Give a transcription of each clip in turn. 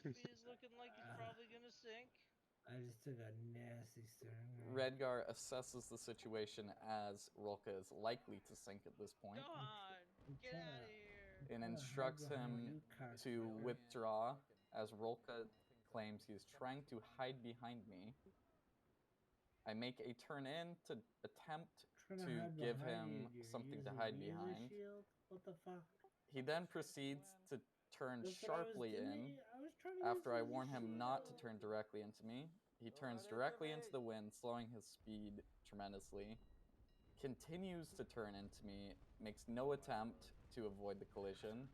speed is looking like it's probably gonna sink. I just took a nasty stern. Redgar assesses the situation as Rulka is likely to sink at this point. Don, get out of here. And instructs him to withdraw as Rulka claims he's trying to hide behind me. I make a turn in to attempt to give him something to hide behind. What the fuck? He then proceeds to turn sharply in after I warn him not to turn directly into me. He turns directly into the wind, slowing his speed tremendously. Continues to turn into me, makes no attempt to avoid the collision.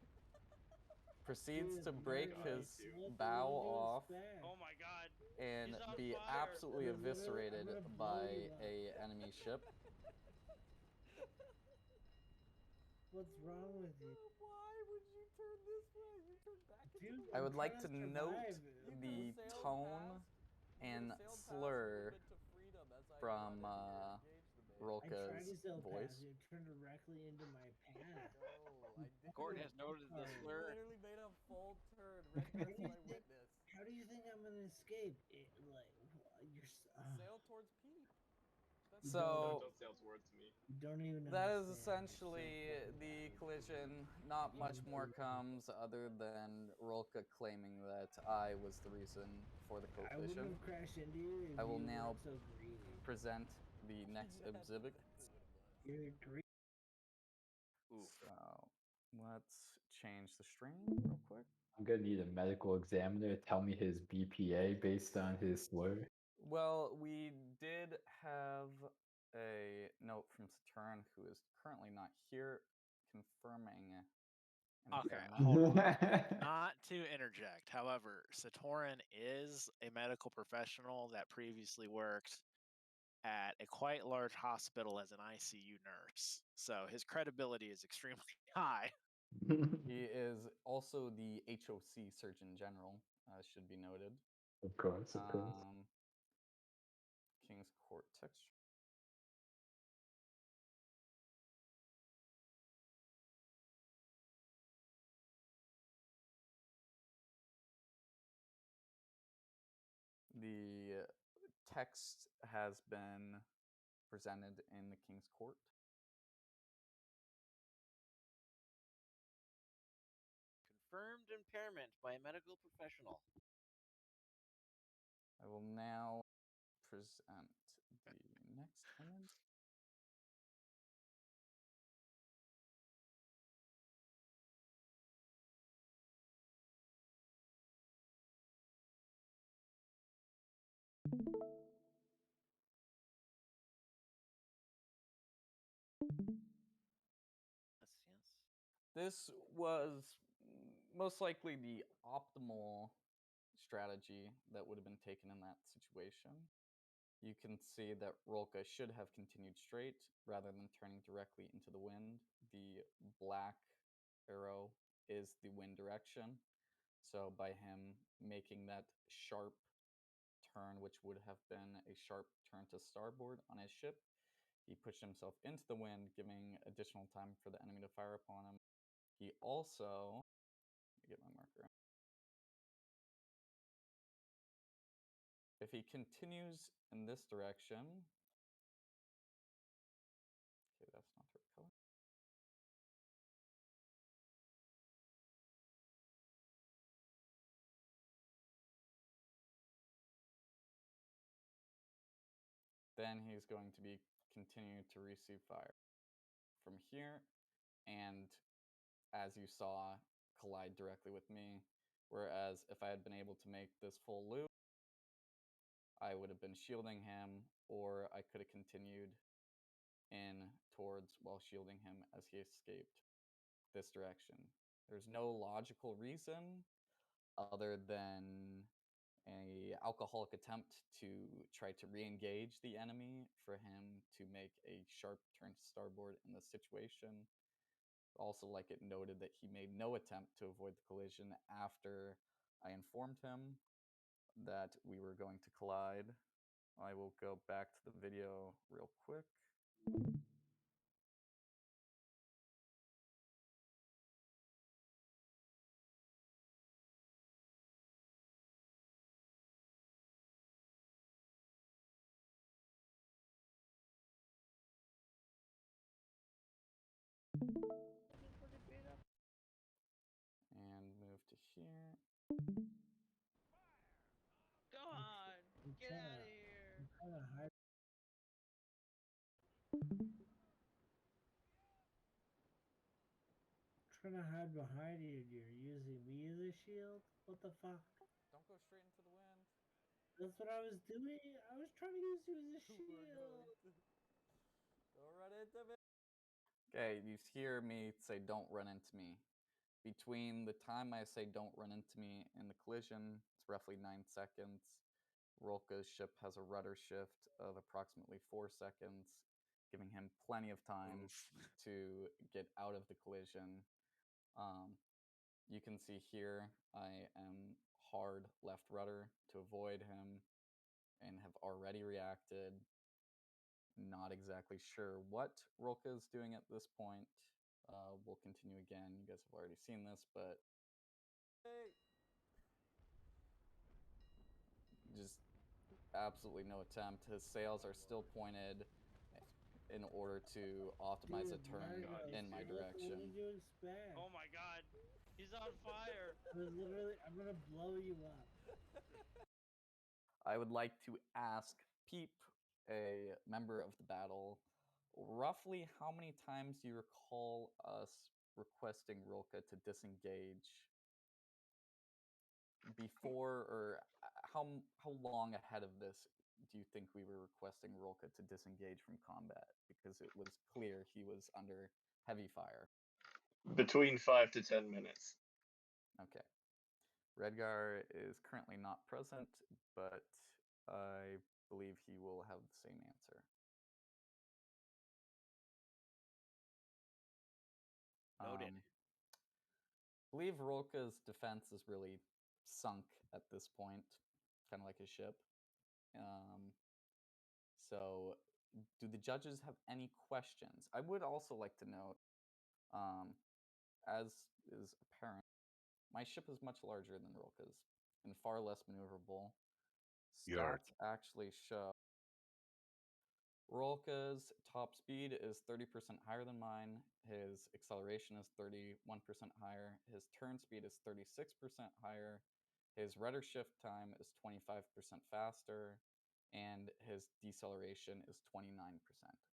Proceeds to break his bow off. Oh my god. And He's on be fire. absolutely eviscerated by a enemy ship. What's wrong with you? Why would you turn this way? You turn back into Dude, I would like to survive. note the tone and slur from Rulka's voice. You turned directly into my path. Gordon has noted the slur. Literally made a full turn right next to my witness. How do you think I'm gonna escape? Sail towards P. So don't sail towards me. Don't even. That is essentially the collision. Not much more comes other than Rulka claiming that I was the reason for the collision. I wouldn't have crashed into you. I will now present the next exhibit. So let's change the stream real quick. I'm gonna need a medical examiner to tell me his BPA based on his slur. Well, we did have a note from Saturn, who is currently not here, confirming. Okay, hold on. Not to interject. However, Satoran is a medical professional that previously worked at a quite large hospital as an ICU nurse. So his credibility is extremely high. He is also the HoC Surgeon General, should be noted. Of course, of course. King's Court texture. The text has been presented in the King's Court. Confirmed impairment by a medical professional. I will now present the next image. This was most likely the optimal strategy that would have been taken in that situation. You can see that Rulka should have continued straight rather than turning directly into the wind. The black arrow is the wind direction. So by him making that sharp turn, which would have been a sharp turn to starboard on his ship, he pushed himself into the wind, giving additional time for the enemy to fire upon him. He also, let me get my marker. If he continues in this direction, okay, that's not the right color. Then he's going to be continuing to receive fire from here, and as you saw, collide directly with me. Whereas if I had been able to make this full loop, I would have been shielding him, or I could have continued in towards while shielding him as he escaped this direction. There's no logical reason other than a alcoholic attempt to try to re-engage the enemy for him to make a sharp turn to starboard in this situation. Also, like it noted that he made no attempt to avoid the collision after I informed him that we were going to collide. I will go back to the video real quick. And move to here. Go on! Get out of here! I'm trying to hide. Trying to hide behind you. You're using me as a shield? What the fuck? Don't go straight into the wind. That's what I was doing. I was trying to use you as a shield. Don't run into me. Okay, you hear me say don't run into me. Between the time I say don't run into me and the collision, it's roughly 9 seconds. Rulka's ship has a rudder shift of approximately 4 seconds, giving him plenty of time to get out of the collision. You can see here I am hard left rudder to avoid him and have already reacted. Not exactly sure what Rulka is doing at this point. We'll continue again. You guys have already seen this, but just absolutely no attempt. His sails are still pointed in order to optimize a turn in my direction. What did you expect? Oh my god! He's on fire! I'm gonna blow you up. I would like to ask Peep, a member of the battle, roughly how many times do you recall us requesting Rulka to disengage before, or how long ahead of this do you think we were requesting Rulka to disengage from combat? Because it was clear he was under heavy fire. Between 5 to 10 minutes. Okay. Redgar is currently not present, but I believe he will have the same answer. Noted. I believe Rulka's defense is really sunk at this point, kind of like his ship. So, do the judges have any questions? I would also like to note, as is apparent, my ship is much larger than Rulka's and far less maneuverable. Stats actually show Rulka's top speed is 30% higher than mine. His acceleration is 31% higher. His turn speed is 36% higher. His rudder shift time is 25% faster. And his deceleration is 29%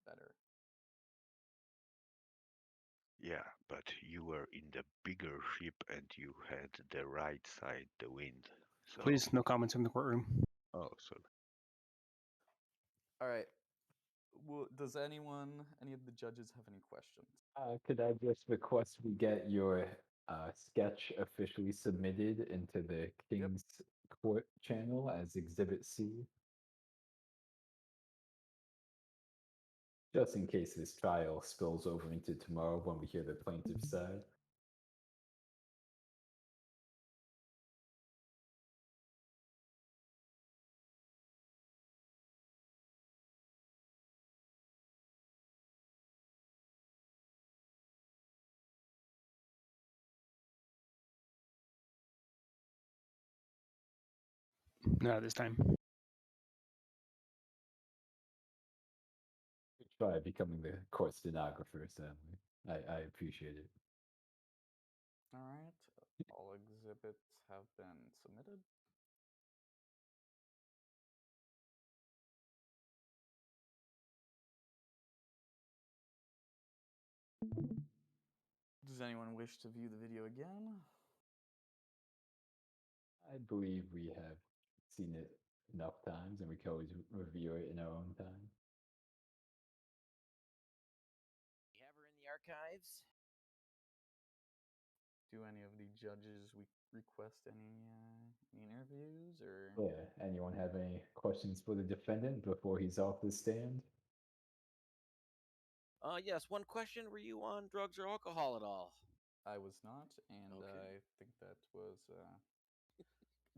better. Yeah, but you were in the bigger ship and you had the right side, the wind. So... Please, no comments in the courtroom. Oh, sorry. All right. Well, does any of the judges have any questions? Could I just request we get your sketch officially submitted into the King's Court channel as Exhibit C? Just in case this trial spills over into tomorrow when we hear the plaintiff's side. Not this time. Try becoming the court stenographer, sadly. I appreciate it. All right. All exhibits have been submitted. Does anyone wish to view the video again? I believe we have seen it enough times and we can always review it in our own time. You have her in the archives? Do any of the judges request any interviews or? Yeah, anyone have any questions for the defendant before he's off the stand? Yes, one question. Were you on drugs or alcohol at all? I was not, and Okay. I think that was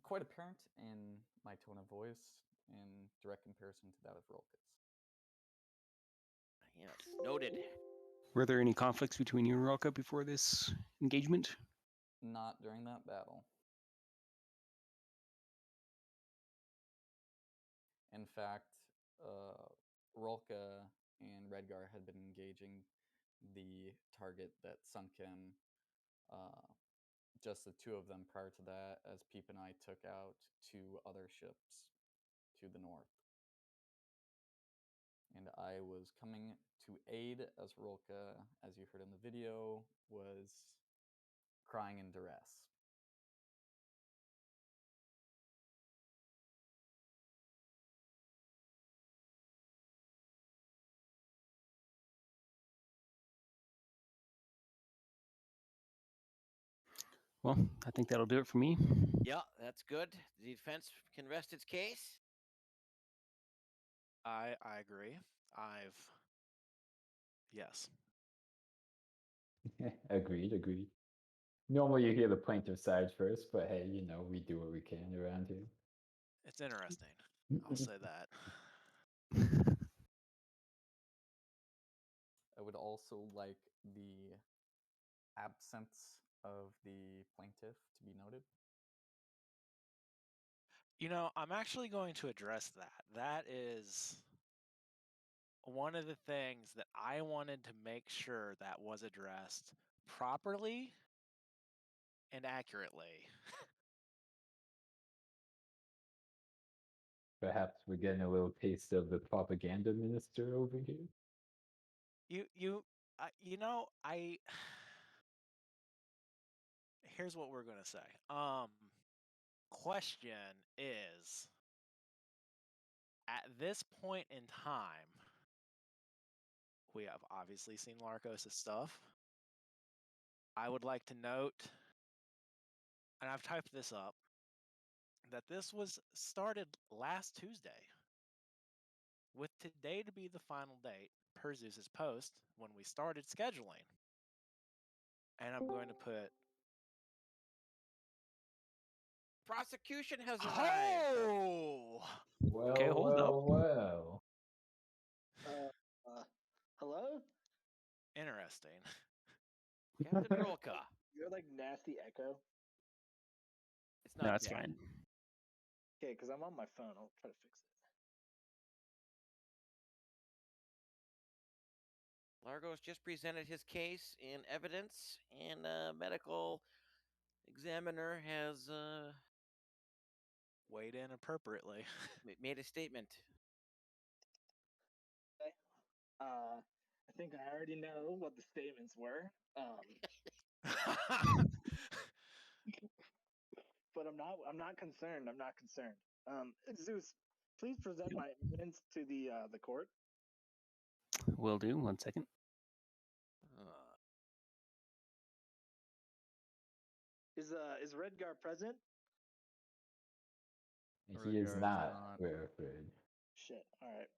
quite apparent in my tone of voice in direct comparison to that of Rulka's. Yes, noted. Were there any conflicts between you and Rulka before this engagement? Not during that battle. In fact, Rulka and Redgar had been engaging the target that sunk him. Just the two of them prior to that, as Peep and I took out 2 other ships to the north. And I was coming to aid as Rulka, as you heard in the video, was crying in duress. Well, I think that'll do it for me. Yeah, that's good. The defense can rest its case. I agree. Yes. Agreed. Normally you hear the plaintiff side first, but hey, you know, we do what we can around here. It's interesting. I'll say that. I would also like the absence of the plaintiff to be noted. You know, I'm actually going to address that. That is one of the things that I wanted to make sure that was addressed properly and accurately. Perhaps we're getting a little taste of the propaganda minister over here. Here's what we're going to say. Question is, at this point in time, we have obviously seen Largos' stuff. I would like to note, and I've typed this up, that this was started last Tuesday, with today to be the final date per Zues' post when we started scheduling. And I'm going to put Prosecution has arrived. Oh! Well, Okay, hold up. well. Hello? Interesting. Captain Rulka. You're like nasty echo. It's No, not that's bad. fine. Okay, because I'm on my phone. I'll try to fix it. Largos just presented his case in evidence, and a medical examiner has Weighed in appropriately. made a statement. Okay. I think I already know what the statements were. But I'm not concerned. I'm not concerned. Zeus, please present my evidence to the court. Will do. 1 second. Is Redgar present? He is Rulka is not, not. we're afraid. Shit. All right.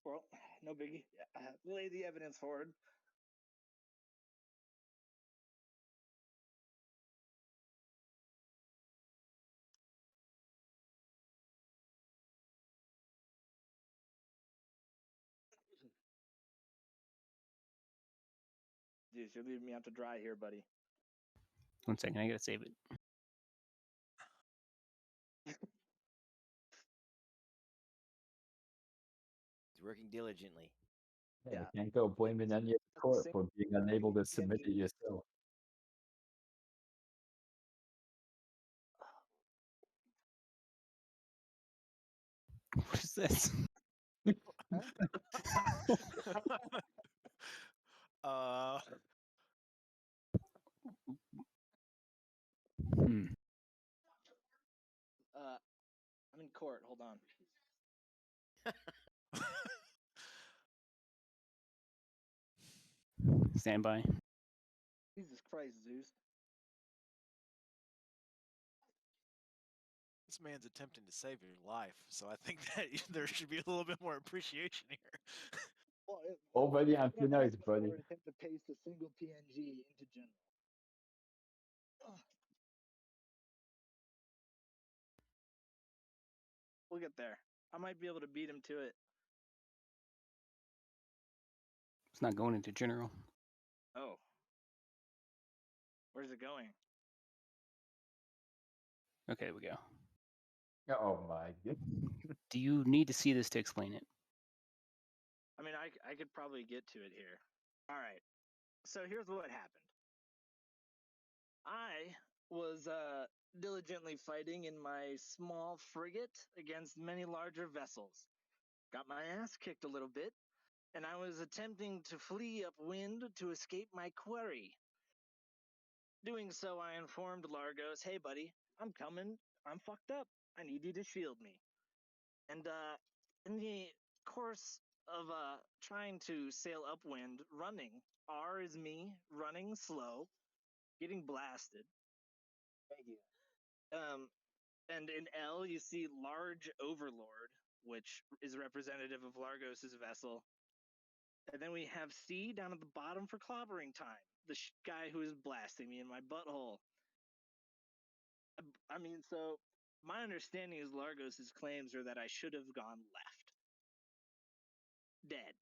Well, no biggie. Lay the evidence forward. Zeus, you're leaving me out to dry here, buddy. 1 second. I gotta save it. He's working diligently. Yeah, Yeah. can't go blaming any of the court for being unable to submit it yourself. What is this? Hmm. I'm in court. Hold on. Stand by. Jesus Christ, Zeus. This man's attempting to save your life, so I think that there should be a little bit more appreciation here. Well, Already on thin ice, buddy. Attempt to paste a single PNG into general. We'll get there. I might be able to beat him to it. It's not going into general. Oh. Where's it going? Okay, we go. Oh my goodness. Do you need to see this to explain it? I mean, I could probably get to it here. All right. So here's what happened. I was diligently fighting in my small frigate against many larger vessels. Got my ass kicked a little bit, and I was attempting to flee upwind to escape my quarry. Doing so, I informed Largos, hey buddy, I'm coming. I'm fucked up. I need you to shield me. And in the course of trying to sail upwind, running, R is me, running slow, getting blasted. Thank you. And in L, you see Large Overlord, which is representative of Largos' vessel. And then we have C down at the bottom for clobbering time, the guy who is blasting me in my butthole. I mean, so my understanding is Largos' claims are that I should have gone left. Dead.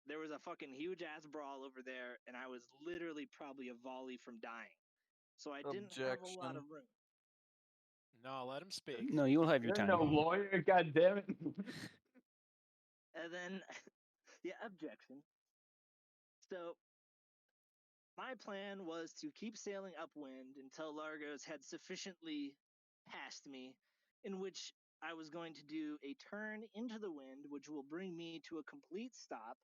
There was a fucking huge ass brawl over there, and I was literally probably a volley from dying. So I didn't have a lot of room. No, let him speak. No, you'll have your You're time. no lawyer, goddammit. And then, yeah, objection. So my plan was to keep sailing upwind until Largos had sufficiently passed me, in which I was going to do a turn into the wind, which will bring me to a complete stop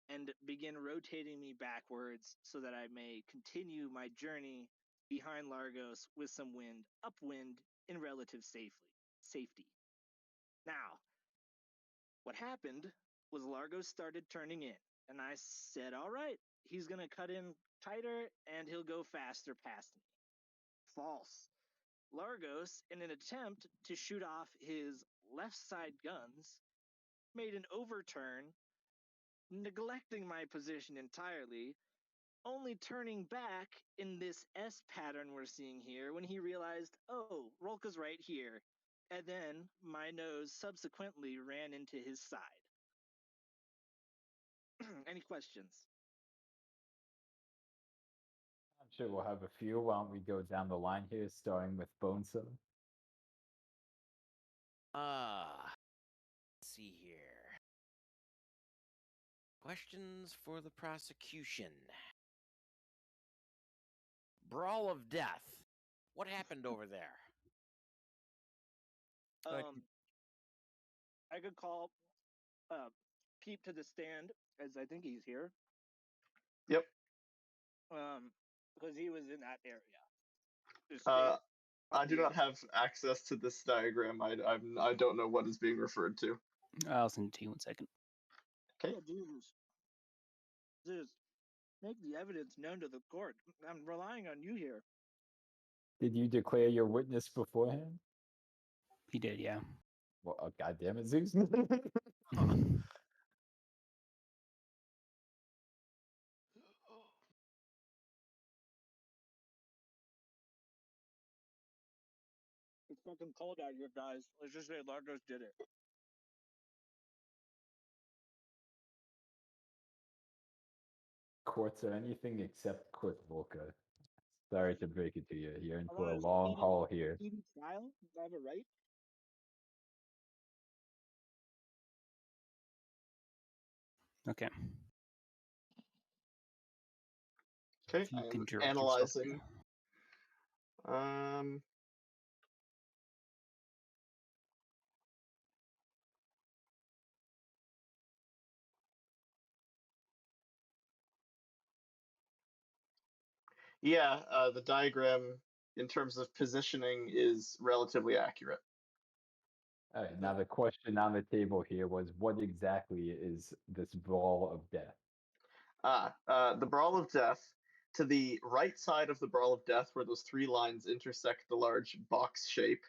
and begin rotating me backwards so that I may continue my journey behind Largos with some wind upwind in relative safety. Now, what happened was Largos started turning in, and I said, all right, he's going to cut in tighter and he'll go faster past me. False. Largos, in an attempt to shoot off his left side guns, made an overturn, neglecting my position entirely, only turning back in this S pattern we're seeing here when he realized, oh, Rulka's right here. And then my nose subsequently ran into his side. Any questions? I'm sure we'll have a few. Why don't we go down the line here, starting with Bonesaw? Let's see here. Questions for the prosecution. Brawl of Death. What happened over there? I could call Pete to the stand, as I think he's here. Yep. Because he was in that area. I do not have access to this diagram. I don't know what is being referred to. I'll send it to you 1 second. Okay. Oh, Jesus, make the evidence known to the court. I'm relying on you here. Did you declare your witness beforehand? He did, yeah. Well, oh, goddammit, Zeus. It's fucking cold out here, guys. Let's just say Largos did it. Courts are anything except quick, Rulka. Sorry to break it to you. You're in for a Otherwise, long haul here. speedy trial? Do I have a right? Okay. Okay, You I can am direct yourself analyzing. Yeah, the diagram in terms of positioning is relatively accurate. All right, now the question on the table here was, what exactly is this brawl of death? The Brawl of Death, to the right side of the Brawl of Death, where those three lines intersect the large box shape,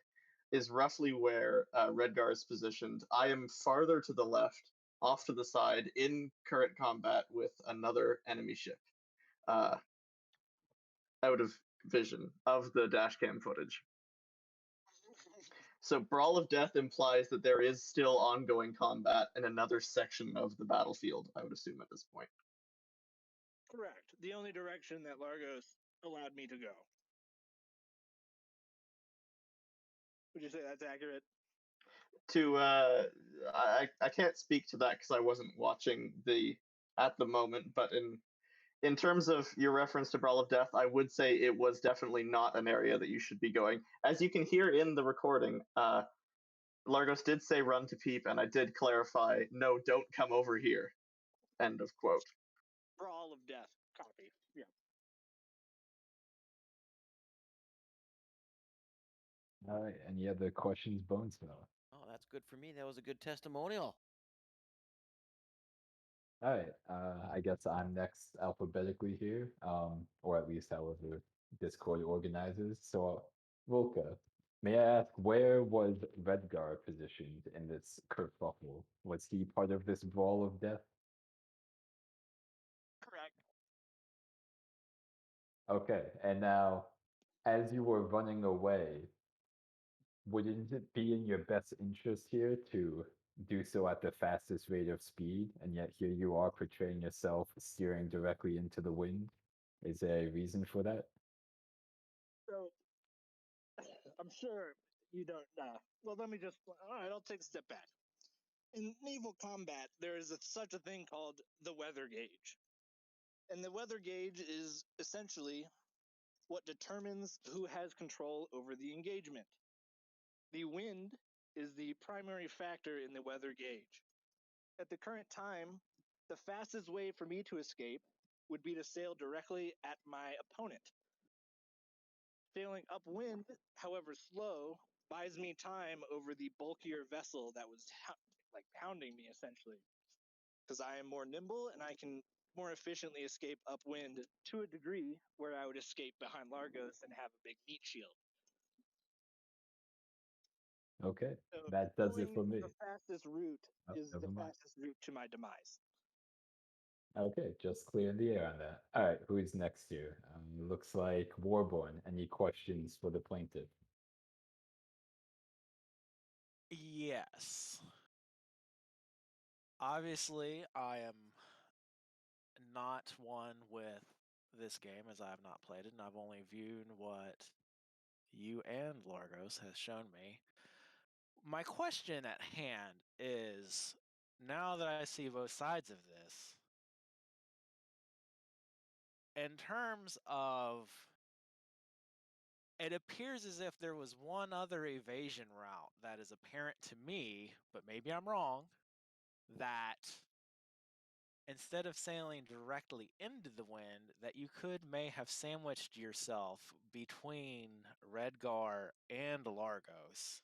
is roughly where Redgar is positioned. I am farther to the left, off to the side, in current combat with another enemy ship. Out of vision of the dashcam footage. So Brawl of Death implies that there is still ongoing combat in another section of the battlefield, I would assume at this point. Correct. The only direction that Largos allowed me to go. Would you say that's accurate? I can't speak to that because I wasn't watching at the moment, but in terms of your reference to Brawl of Death, I would say it was definitely not an area that you should be going. As you can hear in the recording, Largos did say run to Peep, and I did clarify, no, don't come over here. End of quote. Brawl of Death. Copy. Yeah. All right. Any other questions, Bonesaw? Oh, that's good for me. That was a good testimonial. All right. I guess I'm next alphabetically here, or at least however Discord organizes. So, Rulka, may I ask, where was Redgar positioned in this kerfuffle? Was he part of this brawl of death? Correct. Okay. And now, as you were running away, wouldn't it be in your best interest here to do so at the fastest rate of speed? And yet here you are portraying yourself steering directly into the wind. Is there a reason for that? So, I'm sure you don't. Well, let me just. All right, I'll take a step back. In naval combat, there is such a thing called the weather gauge. And the weather gauge is essentially what determines who has control over the engagement. The wind is the primary factor in the weather gauge. At the current time, the fastest way for me to escape would be to sail directly at my opponent. Sailing upwind, however slow, buys me time over the bulkier vessel that was pounding me essentially. Because I am more nimble and I can more efficiently escape upwind to a degree where I would escape behind Largos and have a big meat shield. Okay, So that does it going for me. the fastest route Oh, is never the mind. fastest route to my demise. Okay, just clearing the air on that. All right, who is next here? Looks like Warborn. Any questions for the plaintiff? Yes. Obviously, I am not one with this game as I have not played it, and I've only viewed what you and Largos has shown me. My question at hand is, now that I see both sides of this, in terms of, it appears as if there was one other evasion route that is apparent to me, but maybe I'm wrong, that instead of sailing directly into the wind, that you may have sandwiched yourself between Redgar and Largos,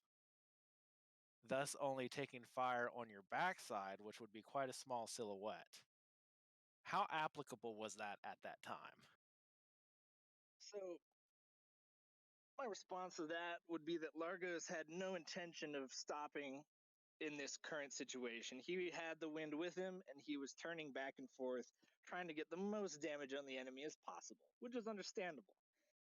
thus only taking fire on your backside, which would be quite a small silhouette. How applicable was that at that time? So my response to that would be that Largos had no intention of stopping in this current situation. He had the wind with him and he was turning back and forth, trying to get the most damage on the enemy as possible, which is understandable.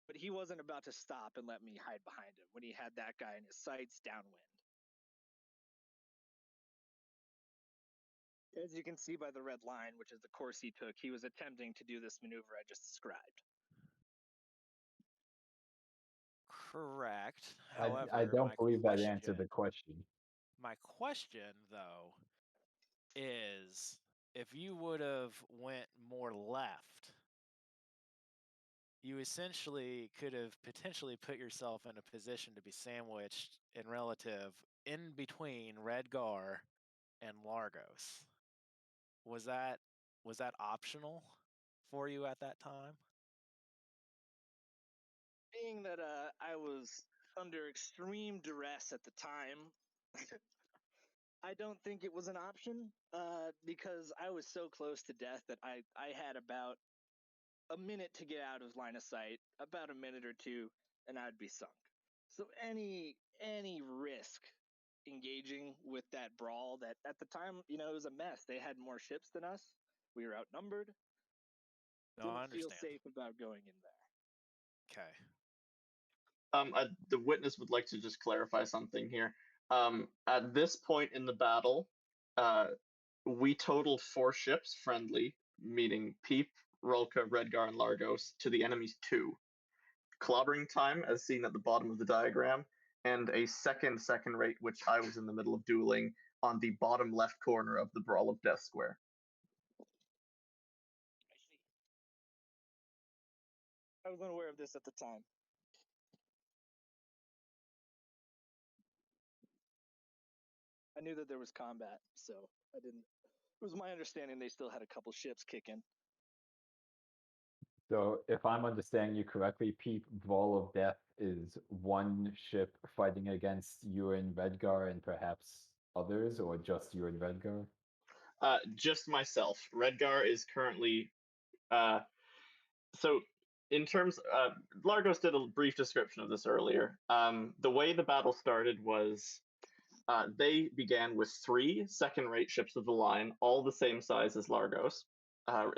But he wasn't about to stop and let me hide behind him when he had that guy in his sights downwind. As you can see by the red line, which is the course he took, he was attempting to do this maneuver I just described. Correct. I However, don't believe that answered the question. My question, though, is if you would have went more left, you essentially could have potentially put yourself in a position to be sandwiched in relative in between Redgar and Largos. Was that optional for you at that time? Being that I was under extreme duress at the time, I don't think it was an option because I was so close to death that I had about a minute to get out of line of sight, about a minute or two, and I'd be sunk. So any risk engaging with that brawl that at the time, it was a mess. They had more ships than us. We were outnumbered. No, I Didn't feel understand. safe about going in there. Okay. The witness would like to just clarify something here. At this point in the battle, we totaled 4 ships friendly, meaning Peep, Rulka, Redgar, and Largos, to the enemy's 2. Clobbering time, as seen at the bottom of the diagram, and a second rate, which I was in the middle of dueling on the bottom left corner of the Brawl of Death square. I was unaware of this at the time. I knew that there was combat, so I didn't. It was my understanding they still had a couple ships kicking. So, if I'm understanding you correctly, Pete, Ball of Death is one ship fighting against you and Redgar and perhaps others, or just you and Redgar? Just myself. Redgar is currently. So, in terms, Largos did a brief description of this earlier. The way the battle started was they began with 3 second-rate ships of the line, all the same size as Largos,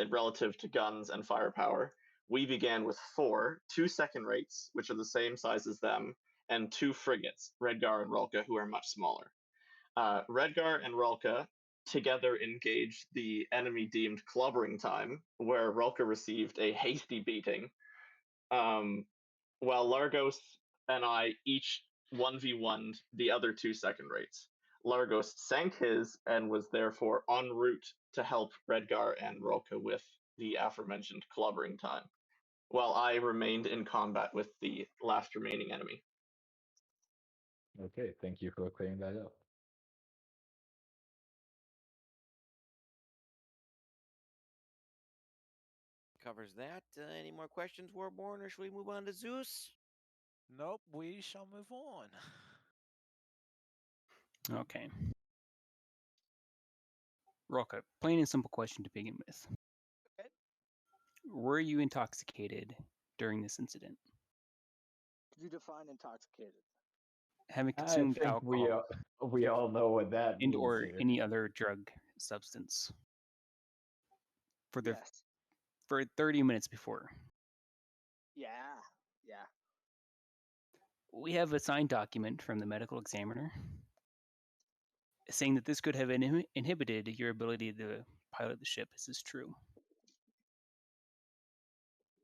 relative to guns and firepower. We began with 4, 2 second-rates, which are the same size as them, and 2 frigates, Redgar and Rulka, who are much smaller. Redgar and Rulka together engaged the enemy deemed Clobbering Time, where Rulka received a hasty beating, while Largos and I each 1v1'd the other 2 second-rates. Largos sank his and was therefore en route to help Redgar and Rulka with the aforementioned Clobbering Time, while I remained in combat with the last remaining enemy. Okay, thank you for clearing that up. Covers that. Any more questions, Warborn, or should we move on to Zues? Nope, we shall move on. Okay. Rulka, plain and simple question to begin with. Okay. Were you intoxicated during this incident? Could you define intoxicated? Having I consumed think alcohol we all know what that and means or here. any other drug substance for the Yes. for 30 minutes before. Yeah. We have a signed document from the medical examiner saying that this could have inhibited your ability to pilot the ship. Is this true?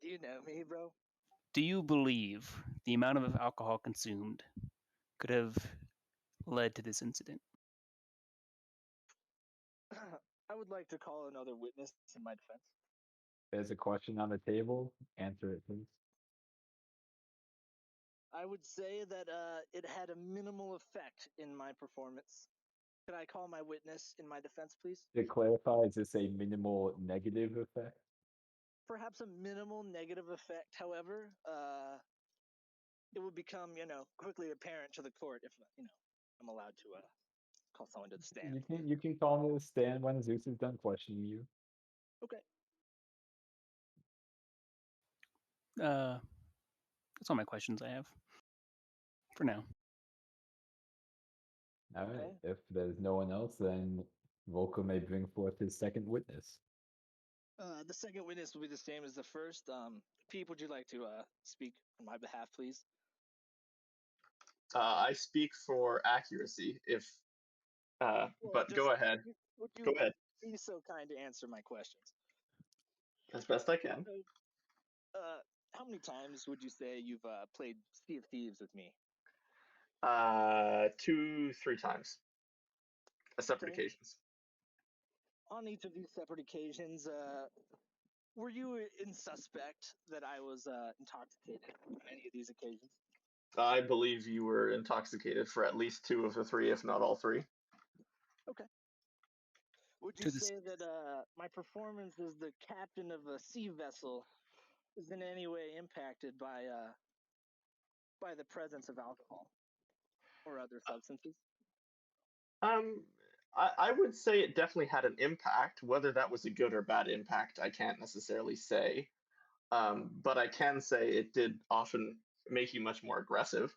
Do you know me, bro? Do you believe the amount of alcohol consumed could have led to this incident? I would like to call another witness in my defense. There's a question on the table. Answer it, please. I would say that it had a minimal effect in my performance. Could I call my witness in my defense, please? To clarify, is this a minimal negative effect? Perhaps a minimal negative effect. However, it would become, quickly apparent to the court if, I'm allowed to call someone to the stand. You can call me to the stand when Zeus is done questioning you. Okay. That's all my questions I have for now. All right. Okay. If there's no one else, then Volko may bring forth his second witness. The second witness will be the same as the first. Pete, would you like to speak on my behalf, please? I speak for accuracy, but go ahead. Would you Go ahead. be so kind to answer my questions? As best I can. How many times would you say you've played Sea of Thieves with me? 2, 3 times. Separate Okay. occasions. On each of these separate occasions, were you in suspect that I was intoxicated on any of these occasions? I believe you were intoxicated for at least 2 of the 3, if not all 3. Okay. Would you say that my performance as the captain of a sea vessel is in any way impacted by the presence of alcohol or other substances? I would say it definitely had an impact. Whether that was a good or bad impact, I can't necessarily say. But I can say it did often make you much more aggressive.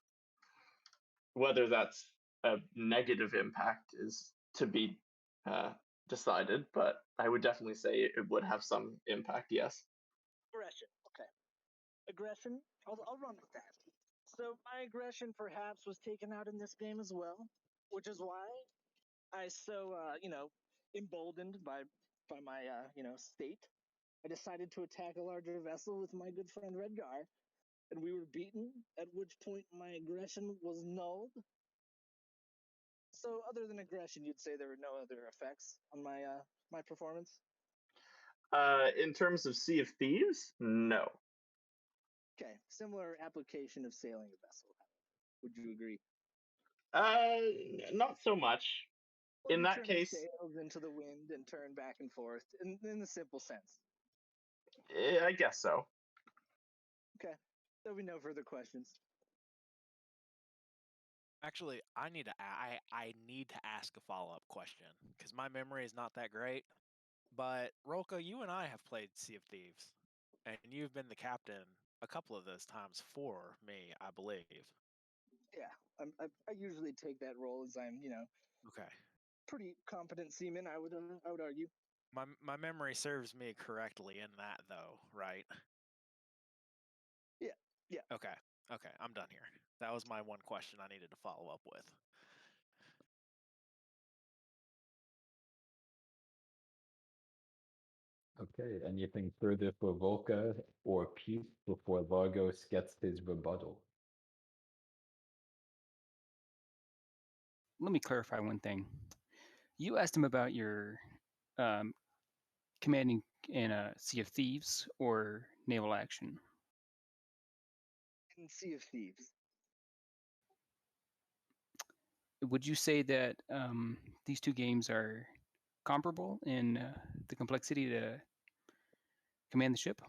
Whether that's a negative impact is to be decided, but I would definitely say it would have some impact, yes. Aggression. Okay. Aggression. I'll run with that. So my aggression perhaps was taken out in this game as well, which is why I so emboldened by my state, I decided to attack a larger vessel with my good friend Redgar, and we were beaten. At which point my aggression was nulled. So, other than aggression, you'd say there were no other effects on my performance? In terms of Sea of Thieves, no. Okay, similar application of sailing a vessel. Would you agree? Not so much. Well, In you that turn case, the sails into the wind and turn back and forth in the simple sense. I guess so. Okay, there'll be no further questions. Actually, I need to ask a follow-up question because my memory is not that great. But Rulka, you and I have played Sea of Thieves, and you've been the captain a couple of those times for me, I believe. Yeah, I usually take that role as I'm, Okay. pretty competent seaman. I would argue. My memory serves me correctly in that, though, right? Yeah. Okay. Okay, I'm done here. That was my one question I needed to follow up with. Okay, anything further for Volka or Pete before Largos gets his rebuttal? Let me clarify one thing. You asked him about your commanding in a Sea of Thieves or naval action. In Sea of Thieves. Would you say that these two games are comparable in the complexity to command the ship?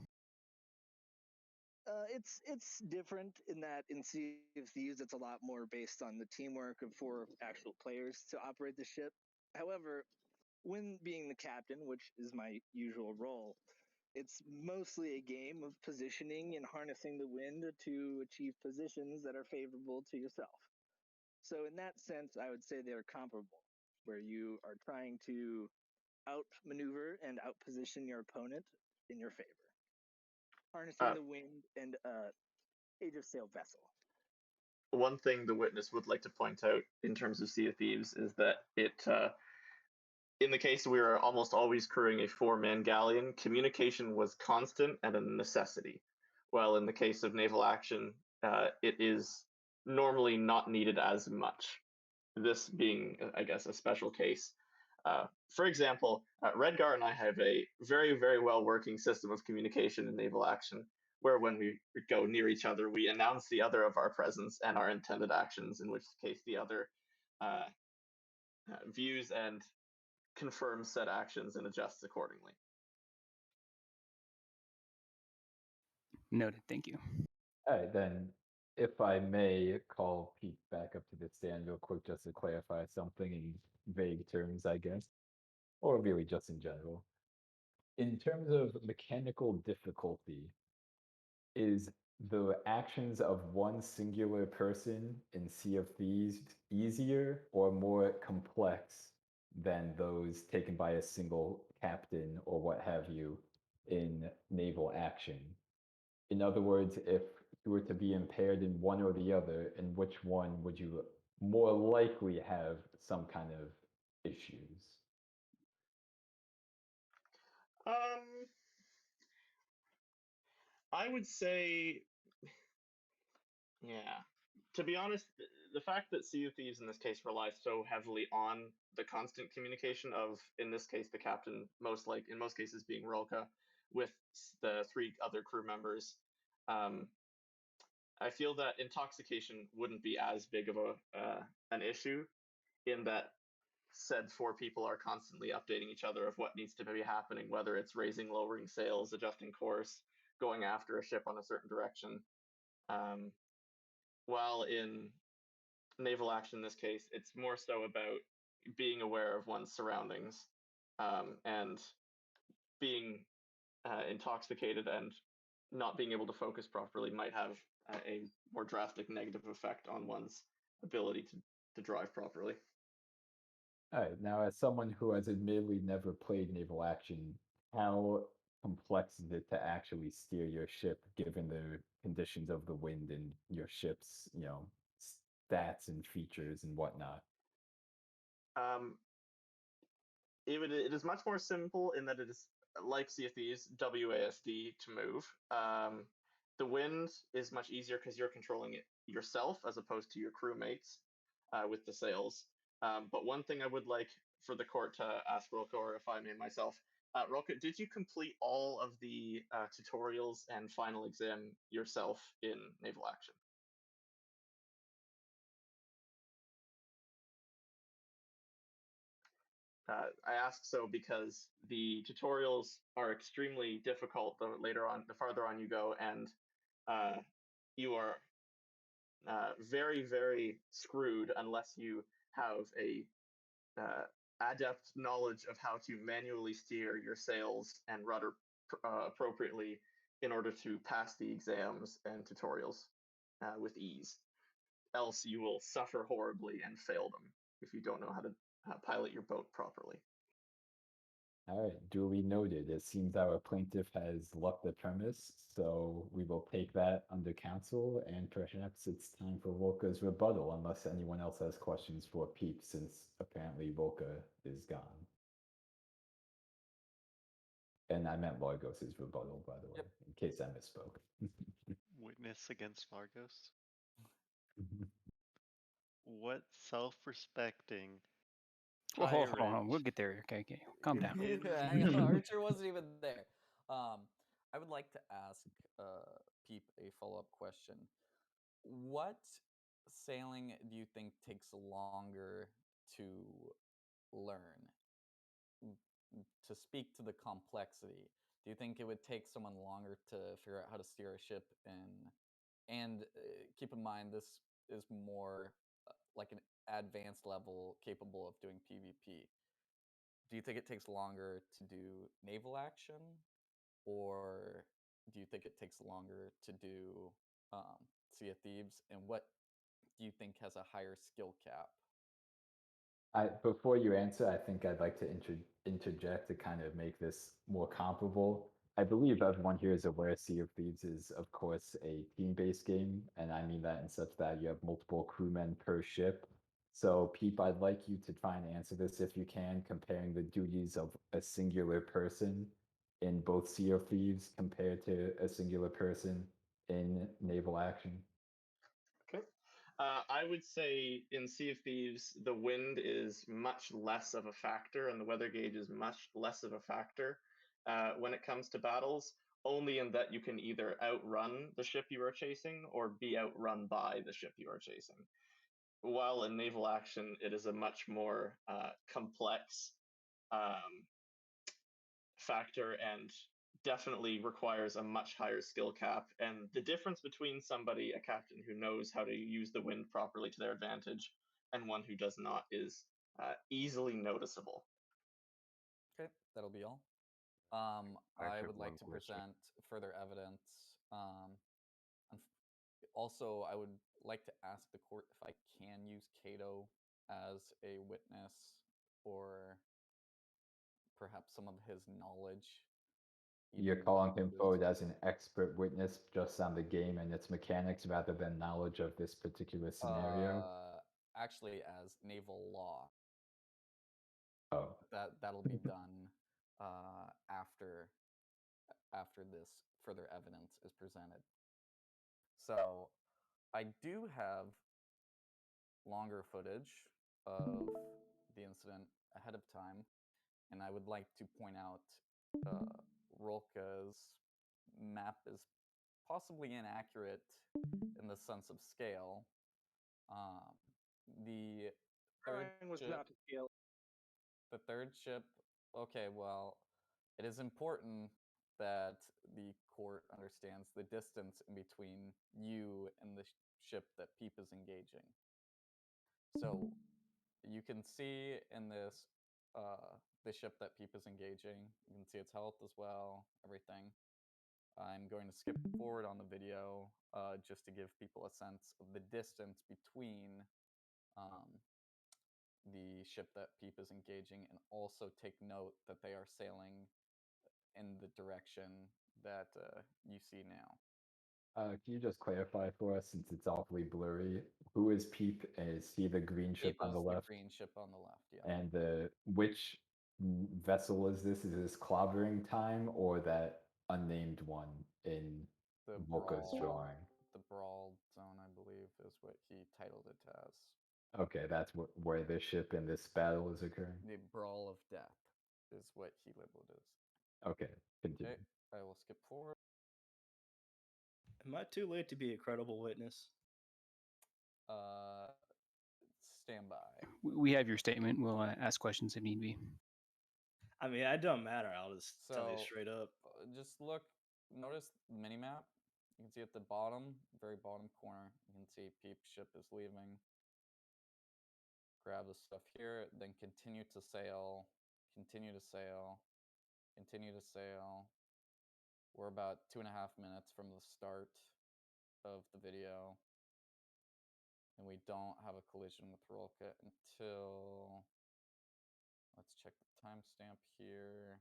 It's different in that in Sea of Thieves, it's a lot more based on the teamwork of 4 actual players to operate the ship. However, when being the captain, which is my usual role, it's mostly a game of positioning and harnessing the wind to achieve positions that are favorable to yourself. So in that sense, I would say they're comparable, where you are trying to outmaneuver and outposition your opponent in your favor. Harnessing the wind and Age of Sail vessel. One thing the witness would like to point out in terms of Sea of Thieves is that in the case we were almost always crewing a 4-man galleon, communication was constant and a necessity. While in the case of naval action, it is normally not needed as much. This being, I guess, a special case. For example, Redgar and I have a very, very well working system of communication in naval action, where when we go near each other, we announce the other of our presence and our intended actions, in which case the other views and confirms said actions and adjusts accordingly. Noted. Thank you. All right, then, if I may call Pete back up to the stand real quick just to clarify something in vague terms, I guess, or really just in general. In terms of mechanical difficulty, is the actions of one singular person in Sea of Thieves easier or more complex than those taken by a single captain or what have you in naval action? In other words, if you were to be impaired in one or the other, in which one would you more likely have some kind of issues? I would say, yeah. To be honest, the fact that Sea of Thieves in this case relies so heavily on the constant communication of, in this case, the captain, in most cases being Rulka, with the 3 other crew members, I feel that intoxication wouldn't be as big of an issue, in that said 4 people are constantly updating each other of what needs to be happening, whether it's raising, lowering sails, adjusting course, going after a ship on a certain direction. While in naval action in this case, it's more so about being aware of one's surroundings, and being intoxicated and not being able to focus properly might have a more drastic negative effect on one's ability to drive properly. All right, now as someone who has admittedly never played naval action, how complex is it to actually steer your ship given the conditions of the wind and your ship's, stats and features and whatnot? It is much more simple in that it is like Sea of Thieves, WASD to move. The wind is much easier because you're controlling it yourself as opposed to your crewmates with the sails. But one thing I would like for the court to ask Rulka, or if I may myself, Rulka, did you complete all of the tutorials and final exam yourself in naval action? I ask so because the tutorials are extremely difficult the farther on you go, and you are very, very screwed unless you have a adept knowledge of how to manually steer your sails and rudder appropriately in order to pass the exams and tutorials with ease. Else you will suffer horribly and fail them if you don't know how to pilot your boat properly. All right, duly noted. It seems our plaintiff has lucked the premise, so we will take that under counsel, and perhaps it's time for Volka's rebuttal, unless anyone else has questions for Peep, since apparently Volka is gone. And I meant Largos' rebuttal, by the way, in case I misspoke. Witness against Largos? What self-respecting Well, hold on, tyrant? we'll get there. Okay, calm down. Hang on, Archer wasn't even there. I would like to ask Peep a follow-up question. What sailing do you think takes longer to learn? To speak to the complexity, do you think it would take someone longer to figure out how to steer a ship and keep in mind this is more like an advanced level capable of doing PvP. Do you think it takes longer to do naval action, or do you think it takes longer to do Sea of Thieves? And what do you think has a higher skill cap? Before you answer, I think I'd like to interject to kind of make this more comparable. I believe everyone here is aware Sea of Thieves is, of course, a team-based game, and I mean that in such that you have multiple crewmen per ship. So, Peep, I'd like you to try and answer this if you can, comparing the duties of a singular person in both Sea of Thieves compared to a singular person in naval action. Okay. I would say in Sea of Thieves, the wind is much less of a factor, and the weather gauge is much less of a factor when it comes to battles, only in that you can either outrun the ship you are chasing or be outrun by the ship you are chasing. While in naval action, it is a much more complex factor and definitely requires a much higher skill cap. And the difference between somebody, a captain who knows how to use the wind properly to their advantage, and one who does not is easily noticeable. Okay, that'll be all. I I have would like one to question. present further evidence. Also, I would like to ask the court if I can use Cato as a witness, or perhaps some of his knowledge. You're calling him forward as an expert witness just on the game and its mechanics rather than knowledge of this particular scenario? Actually, as naval law. Oh. That'll be done after this further evidence is presented. So I do have longer footage of the incident ahead of time, and I would like to point out Rulka's map is possibly inaccurate in the sense of scale. The third was ship, not to scale. the third ship. Okay, well, it is important that the court understands the distance in between you and the ship that Peep is engaging. So you can see in this the ship that Peep is engaging. You can see its health as well, everything. I'm going to skip forward on the video just to give people a sense of the distance between the ship that Peep is engaging, and also take note that they are sailing in the direction that you see now. Can you just clarify for us, since it's awfully blurry, who is Peep? Is he the green ship Peep on the is left? the green ship on the left, yeah. And which vessel is this? Is this clobbering time or that unnamed one in The Volka's drawing? The brawl zone, I believe, is what he titled it as. Okay, that's where this ship in this battle is occurring. The brawl of death is what he labeled as. Okay, continue. Okay, I will skip forward. Am I too late to be a credible witness? Stand by. We have your statement. We'll ask questions if need be. I mean, it don't matter. I'll just tell you So, straight up. Just look, notice the mini-map. You can see at the bottom, very bottom corner, you can see Peep ship is leaving. Grab the stuff here, then continue to sail, continue to sail, continue to sail. We're about 2.5 minutes from the start of the video. And we don't have a collision with Rulka until, let's check the timestamp here.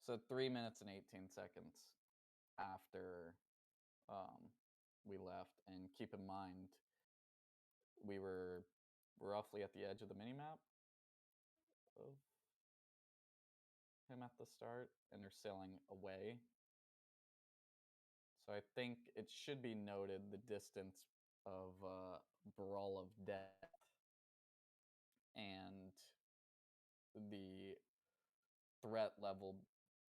So 3 minutes and 18 seconds after we left. And keep in mind, we were roughly at the edge of the minimap of him at the start, and they're sailing away. So I think it should be noted the distance of Brawl of Death and the threat level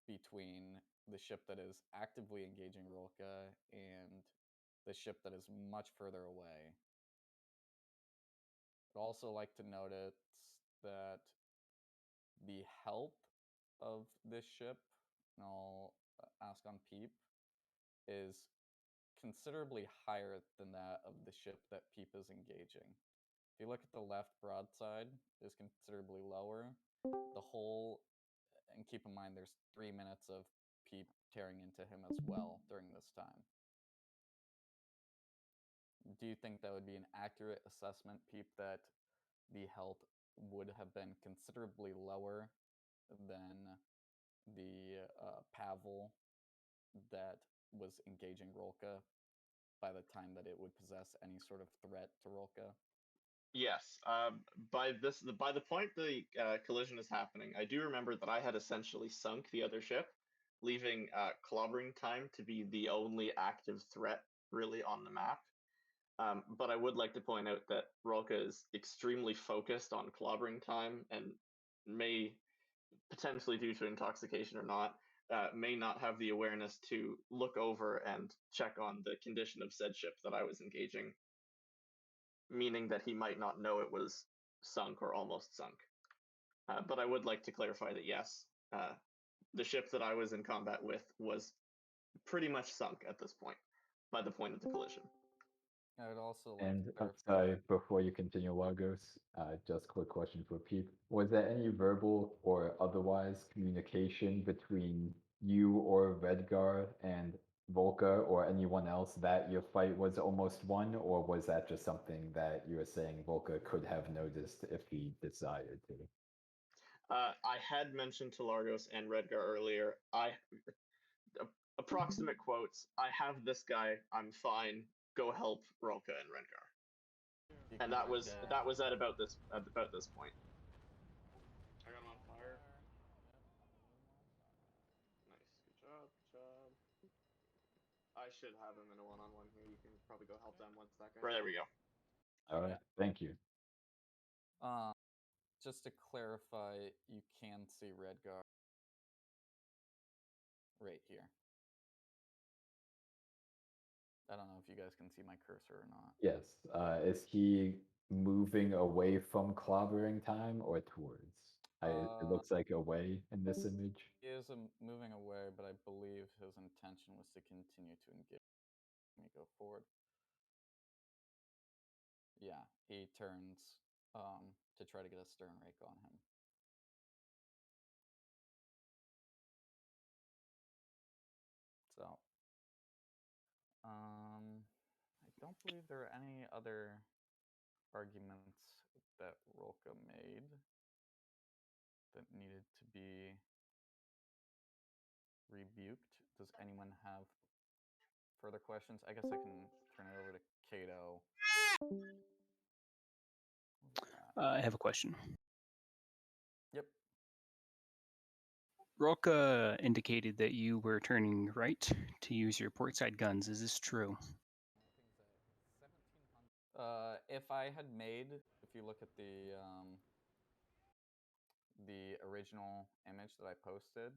between the ship that is actively engaging Rulka and the ship that is much further away. I'd also like to notice that the help of this ship, and I'll ask on Peep, is considerably higher than that of the ship that Peep is engaging. If you look at the left broadside, is considerably lower. The whole, and keep in mind there's 3 minutes of Peep tearing into him as well during this time. Do you think that would be an accurate assessment, Peep, that the help would have been considerably lower than the Pavel that was engaging Rulka by the time that it would possess any sort of threat to Rulka? Yes. By the point the collision is happening, I do remember that I had essentially sunk the other ship, leaving clobbering time to be the only active threat really on the map. But I would like to point out that Rulka is extremely focused on clobbering time and may, potentially due to intoxication or not, may not have the awareness to look over and check on the condition of said ship that I was engaging, meaning that he might not know it was sunk or almost sunk. But I would like to clarify that yes, the ship that I was in combat with was pretty much sunk at this point, by the point of the collision. I would also like And to clarify. sorry, before you continue, Largos, just quick question for Peep. Was there any verbal or otherwise communication between you or Redgar and Volka or anyone else that your fight was almost won, or was that just something that you were saying Volka could have noticed if he desired to? I had mentioned to Largos and Redgar earlier, approximate quotes, I have this guy, I'm fine, go help Rulka and Redgar. And that was at about this point. I got him on fire. Nice, good job, good job. I should have him in a one-on-one here. You can probably go help them once that guy. There we go. All right, thank you. Just to clarify, you can see Redgar right here. I don't know if you guys can see my cursor or not. Yes. Is he moving away from clobbering time or towards? It looks like away in this image. He is moving away, but I believe his intention was to continue to engage. Let me go forward. Yeah, he turns to try to get a stern rake on him. So, I don't believe there are any other arguments that Rulka made that needed to be rebuked. Does anyone have further questions? I guess I can turn it over to Kato. I have a question. Yep. Rulka indicated that you were turning right to use your portside guns. Is this true? If I had made, if you look at the the original image that I posted,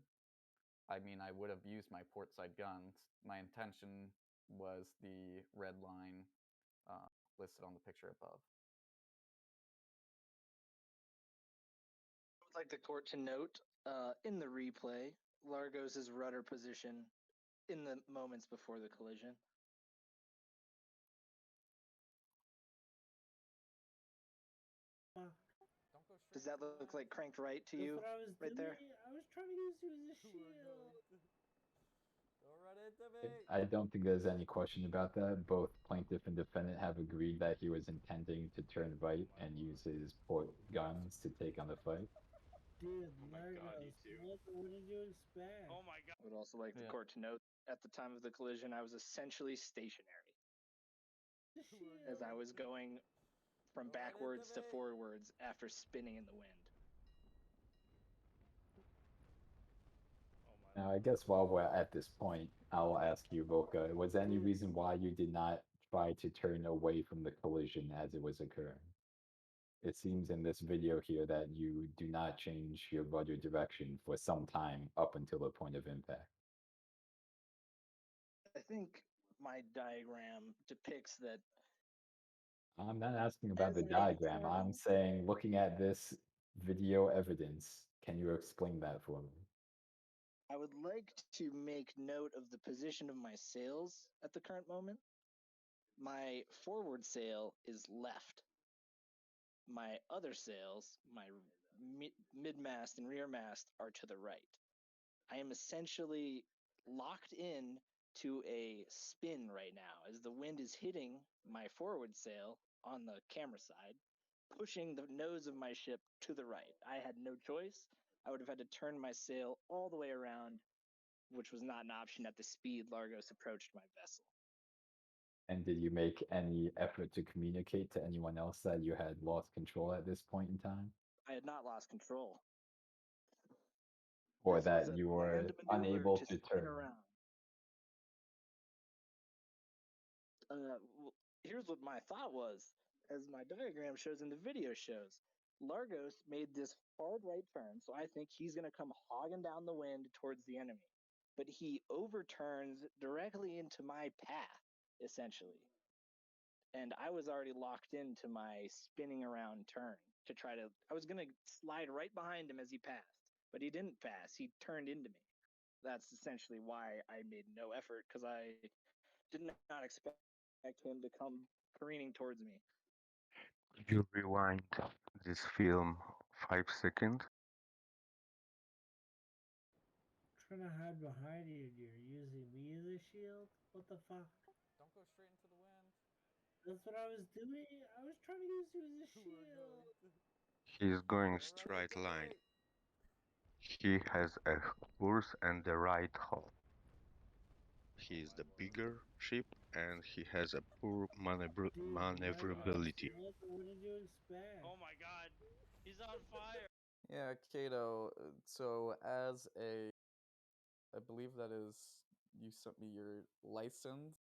I mean, I would have used my port side guns. My intention was the red line listed on the picture above. I would like the court to note in the replay Largos' rudder position in the moments before the collision. Does that look like cranked right to you? That's what I was right doing. there? I was trying to use you as a shield. Don't run into me. I don't think there's any question about that. Both plaintiff and defendant have agreed that he was intending to turn right and use his port guns to take on the fight. Dude, Oh my God, you two. what did you expect? Oh my god. I would also like the court to note at the time of the collision, I was essentially stationary as I was going from backwards to forwards after spinning in the wind. Now, I guess while we're at this point, I'll ask you, Rulka, was there any reason why you did not try to turn away from the collision as it was occurring? It seems in this video here that you do not change your rudder direction for some time up until the point of impact. I think my diagram depicts that. I'm not asking about As the I diagram. I'm turned- saying, looking at this video evidence, can you explain that for me? I would like to make note of the position of my sails at the current moment. My forward sail is left. My other sails, my mid-mast and rear mast, are to the right. I am essentially locked in to a spin right now as the wind is hitting my forward sail on the camera side, pushing the nose of my ship to the right. I had no choice. I would have had to turn my sail all the way around, which was not an option at the speed Largos approached my vessel. And did you make any effort to communicate to anyone else that you had lost control at this point in time? I had not lost control. Or This was that a you were planned maneuver unable to spin turn? around. Here's what my thought was, as my diagram shows and the video shows. Largos made this hard right turn, so I think he's going to come hogging down the wind towards the enemy. But he overturns directly into my path, essentially. And I was already locked into my spinning around turn to try to. I was going to slide right behind him as he passed, but he didn't pass. He turned into me. That's essentially why I made no effort, because I did not expect him to come careening towards me. Could you rewind this film 5 seconds? Trying to hide behind you. You're using me as a shield? What the fuck? Don't go straight into the wind. That's what I was doing. I was trying to use you as a shield. He's going straight line. He has a course and the right hull. He is the bigger ship and he has a poor maneuverability. What did you expect? Oh my god, he's on fire! Yeah, Kato. So as I believe that is, you sent me your license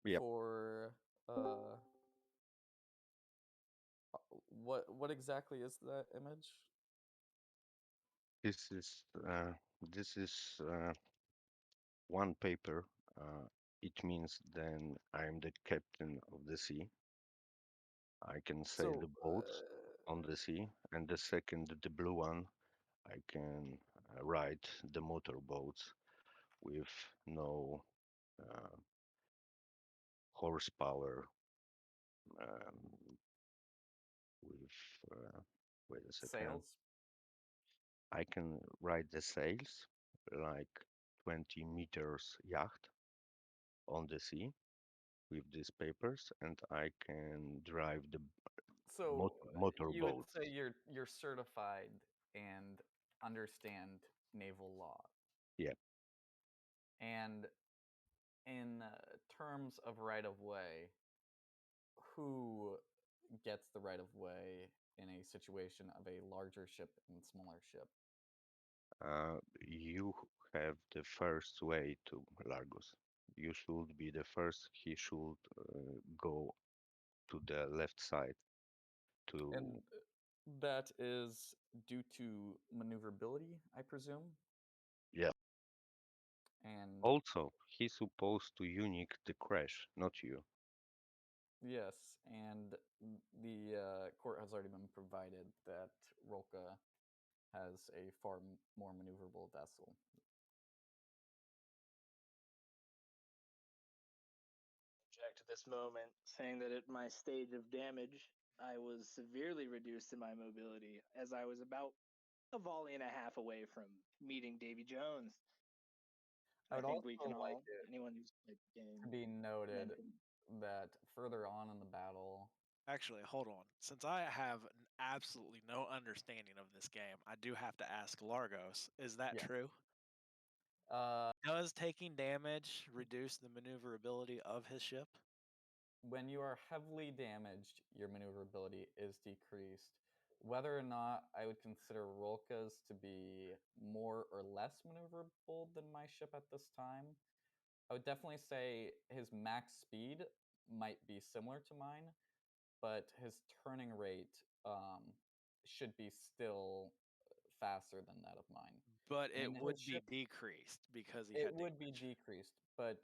Yep. for what exactly is that image? This is one paper. It means then I'm the captain of the sea. I can sail So, the boats on the sea, and the second, the blue one, I can ride the motorboats with no horsepower. With wait a second. Sails? I can ride the sails like 20 meters yacht on the sea with these papers, and I can drive the So you would motorboat. say you're certified and understand naval law. Yeah. And in terms of right of way, who gets the right of way in a situation of a larger ship and smaller ship? You have the first way to Largos. You should be the first. He should go to the left side to. And That is due to maneuverability, I presume. Yeah. And Also, he's supposed to unique the crash, not you. yes, and the court has already been provided that Rulka has a far more maneuverable vessel. Object at this moment, saying that at my stage of damage, I was severely reduced in my mobility as I was about a volley and a half away from meeting Davy Jones. I would think we also can like all, it anyone who's played the game, to be noted mention. that further on in the battle, Actually, hold on. Since I have absolutely no understanding of this game, I do have to ask Largos, is that Yeah. true? Does taking damage reduce the maneuverability of his ship? when you are heavily damaged, your maneuverability is decreased. Whether or not I would consider Rulka's to be more or less maneuverable than my ship at this time, I would definitely say his max speed might be similar to mine, but his turning rate should be still faster than that of mine. But I it mean, would his be ship, decreased because he it had would be damage. decreased, but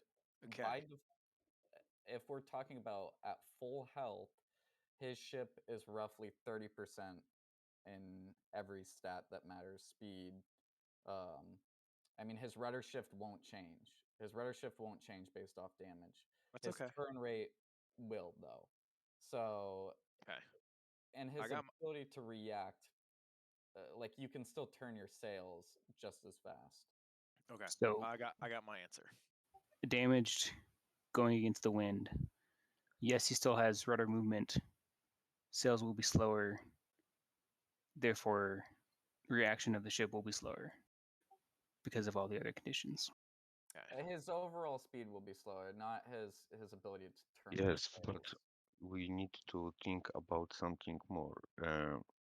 Okay. if we're talking about at full health, his ship is roughly 30% in every stat that matters. Speed. I mean, his rudder shift won't change. His rudder shift won't change based off damage. That's His okay. turn rate will, though. So, Okay. and his I got ability to react, like you can still turn your sails just as fast. Okay. So I got my answer. damaged going against the wind. Yes, he still has rudder movement. Sails will be slower. Therefore, reaction of the ship will be slower because of all the other conditions. Okay. His overall speed will be slower, not his ability to turn. Yes, but we need to think about something more.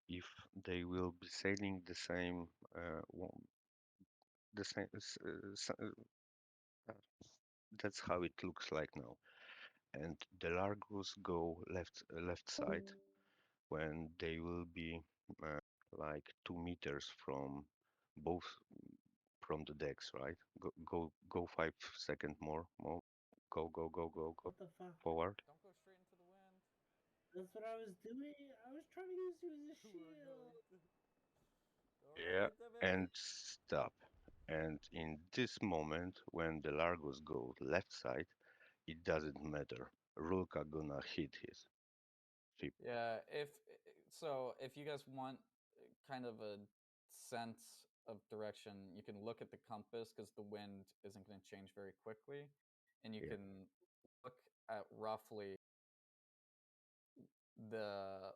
If they will be sailing the same, the same, that's how it looks like now. And the Largos go left side when they will be like 2 meters from both from the decks, right? Go 5 seconds more. Go What the fuck? forward. Don't go straight into the wind. That's what I was doing. I was trying to use you as a shield. Yeah, and stop. And in this moment, when the Largos go left side, it doesn't matter. Rulka gonna hit his ship. Yeah, if you guys want kind of a sense of direction, you can look at the compass because the wind isn't going to change very quickly, and you Yeah. can look at roughly the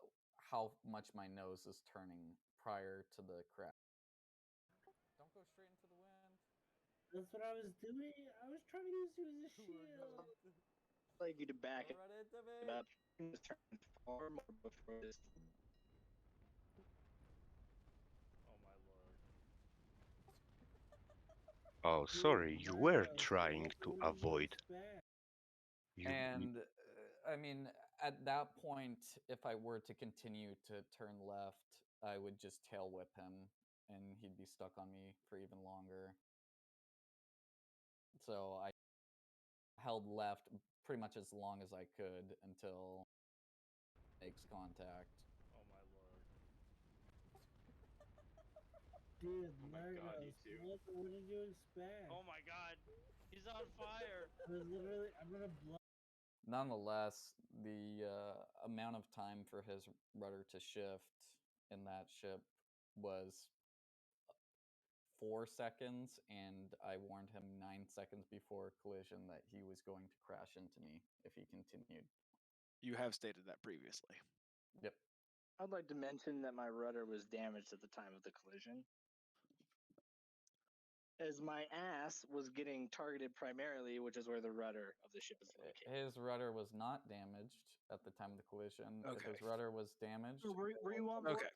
how much my nose is turning prior to the crash. Don't go straight into the wind. That's what I was doing. I was trying to use you as a shield. I'd like you to back it Run into me. up. Just turn far more before this. Oh my lord. Oh, Dude, sorry, you were Largos, trying to what did you avoid. expect? You And I mean, at that point, if I were to continue to turn left, I would just tail whip him and he'd be stuck on me for even longer. So I held left pretty much as long as I could until makes contact. Oh my lord. Dude, Oh my god, you Largos, two. what did you expect? Oh my god. He's on fire. I was literally, I'm gonna blow. Nonetheless, the amount of time for his rudder to shift in that ship was 4 seconds, and I warned him 9 seconds before collision that he was going to crash into me if he continued. You have stated that previously. Yep. I'd like to mention that my rudder was damaged at the time of the collision, as my ass was getting targeted primarily, which is where the rudder of the ship is located. His rudder was not damaged at the time of the collision. If his Okay. rudder was damaged, Were you on board? Okay.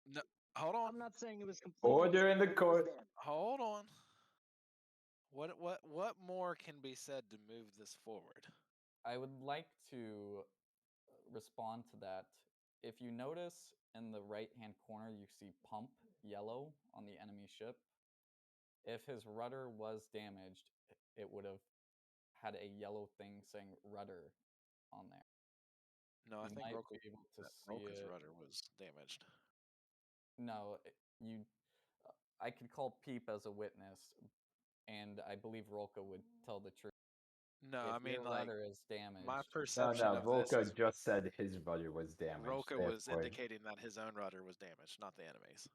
No, hold on. I'm not saying it was completely Order in the damaged, but it was court. damaged. Hold on. What more can be said to move this forward? I would like to respond to that. If you notice in the right-hand corner, you see pump yellow on the enemy ship. If his rudder was damaged, it would have had a yellow thing saying rudder on there. No, I You think might Rulka's, be able to see Rulka's it. rudder was damaged. No, I could call Peep as a witness, and I believe Rulka would tell the truth. No, If I mean your like rudder is damaged. my No, perception no, of this Rulka is just said his rudder was damaged. Rulka was therefore- indicating that his own rudder was damaged, not the enemy's.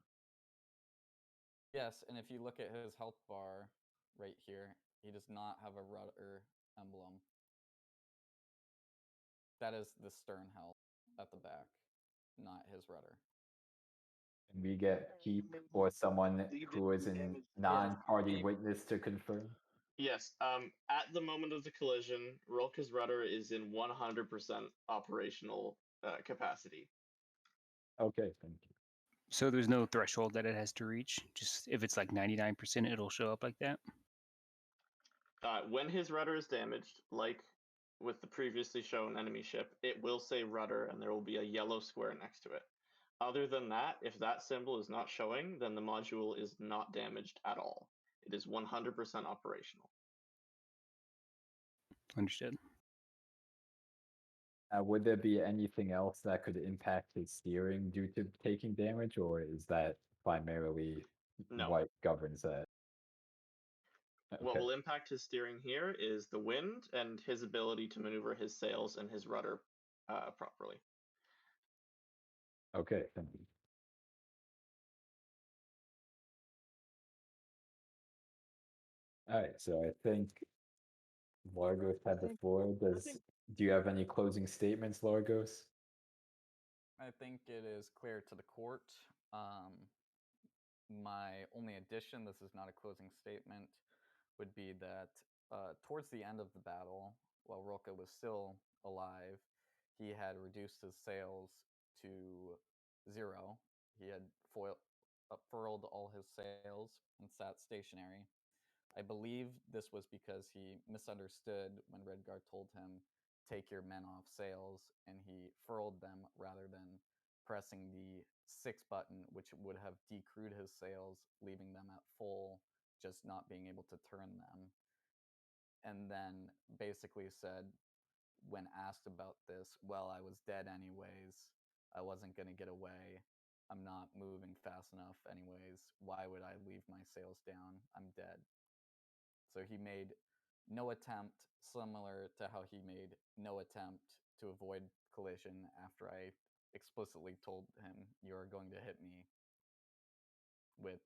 Yes, and if you look at his health bar right here, he does not have a rudder emblem. That is the stern health at the back, not his rudder. Can we get Peep or someone who is a non-party witness to confirm? Yes. At the moment of the collision, Rulka's rudder is in 100% operational capacity. Okay, thank you. So there's no threshold that it has to reach. Just if it's like 99%, it'll show up like that. When his rudder is damaged, like with the previously shown enemy ship, it will say rudder and there will be a yellow square next to it. Other than that, if that symbol is not showing, then the module is not damaged at all. It is 100% operational. Understood. Would there be anything else that could impact his steering due to taking damage, or is that primarily No. what governs that? What Okay. will impact his steering here is the wind and his ability to maneuver his sails and his rudder properly. Okay, thank you. All right, so I think Largos had the floor. Do you have any closing statements, Largos? I think it is clear to the court. My only addition, this is not a closing statement, would be that towards the end of the battle, while Rulka was still alive, he had reduced his sails to 0. He had furled all his sails and sat stationary. I believe this was because he misunderstood when Redguard told him, take your men off sails, and he furled them rather than pressing the 6 button, which would have decrewed his sails, leaving them at full, just not being able to turn them. And then basically said, when asked about this, well, I was dead anyways. I wasn't going to get away. I'm not moving fast enough anyways. Why would I leave my sails down? I'm dead. So he made no attempt, similar to how he made no attempt to avoid collision after I explicitly told him, you are going to hit me with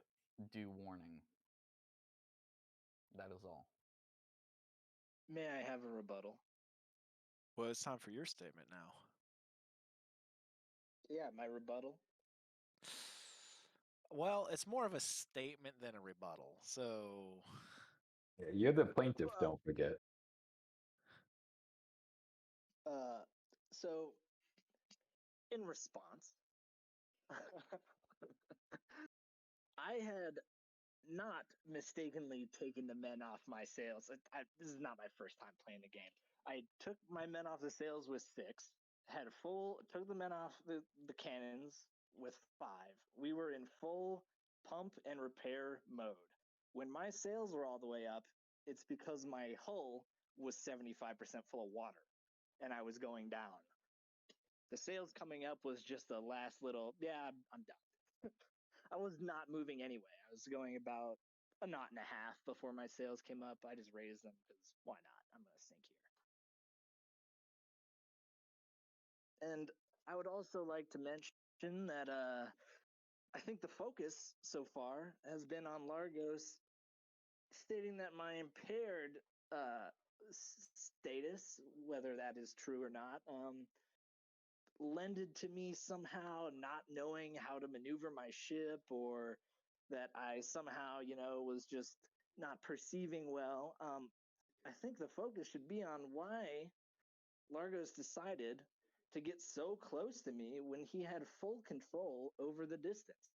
due warning. That is all. May I have a rebuttal? Well, it's time for your statement now. Yeah, my rebuttal. Well, it's more of a statement than a rebuttal. So Yeah, you're the plaintiff, don't forget. So in response, I had not mistakenly taken the men off my sails. This is not my first time playing the game. I took my men off the sails with 6, took the men off the cannons with 5. We were in full pump and repair mode. When my sails were all the way up, it's because my hull was 75% full of water and I was going down. The sails coming up was just the last little, yeah, I'm done. I was not moving anyway. I was going about a knot and a half before my sails came up. I just raised them because why not? I'm going to sink here. And I would also like to mention that I think the focus so far has been on Largos stating that my impaired status, whether that is true or not, lended to me somehow not knowing how to maneuver my ship, or that I somehow, was just not perceiving well. I think the focus should be on why Largos decided to get so close to me when he had full control over the distance.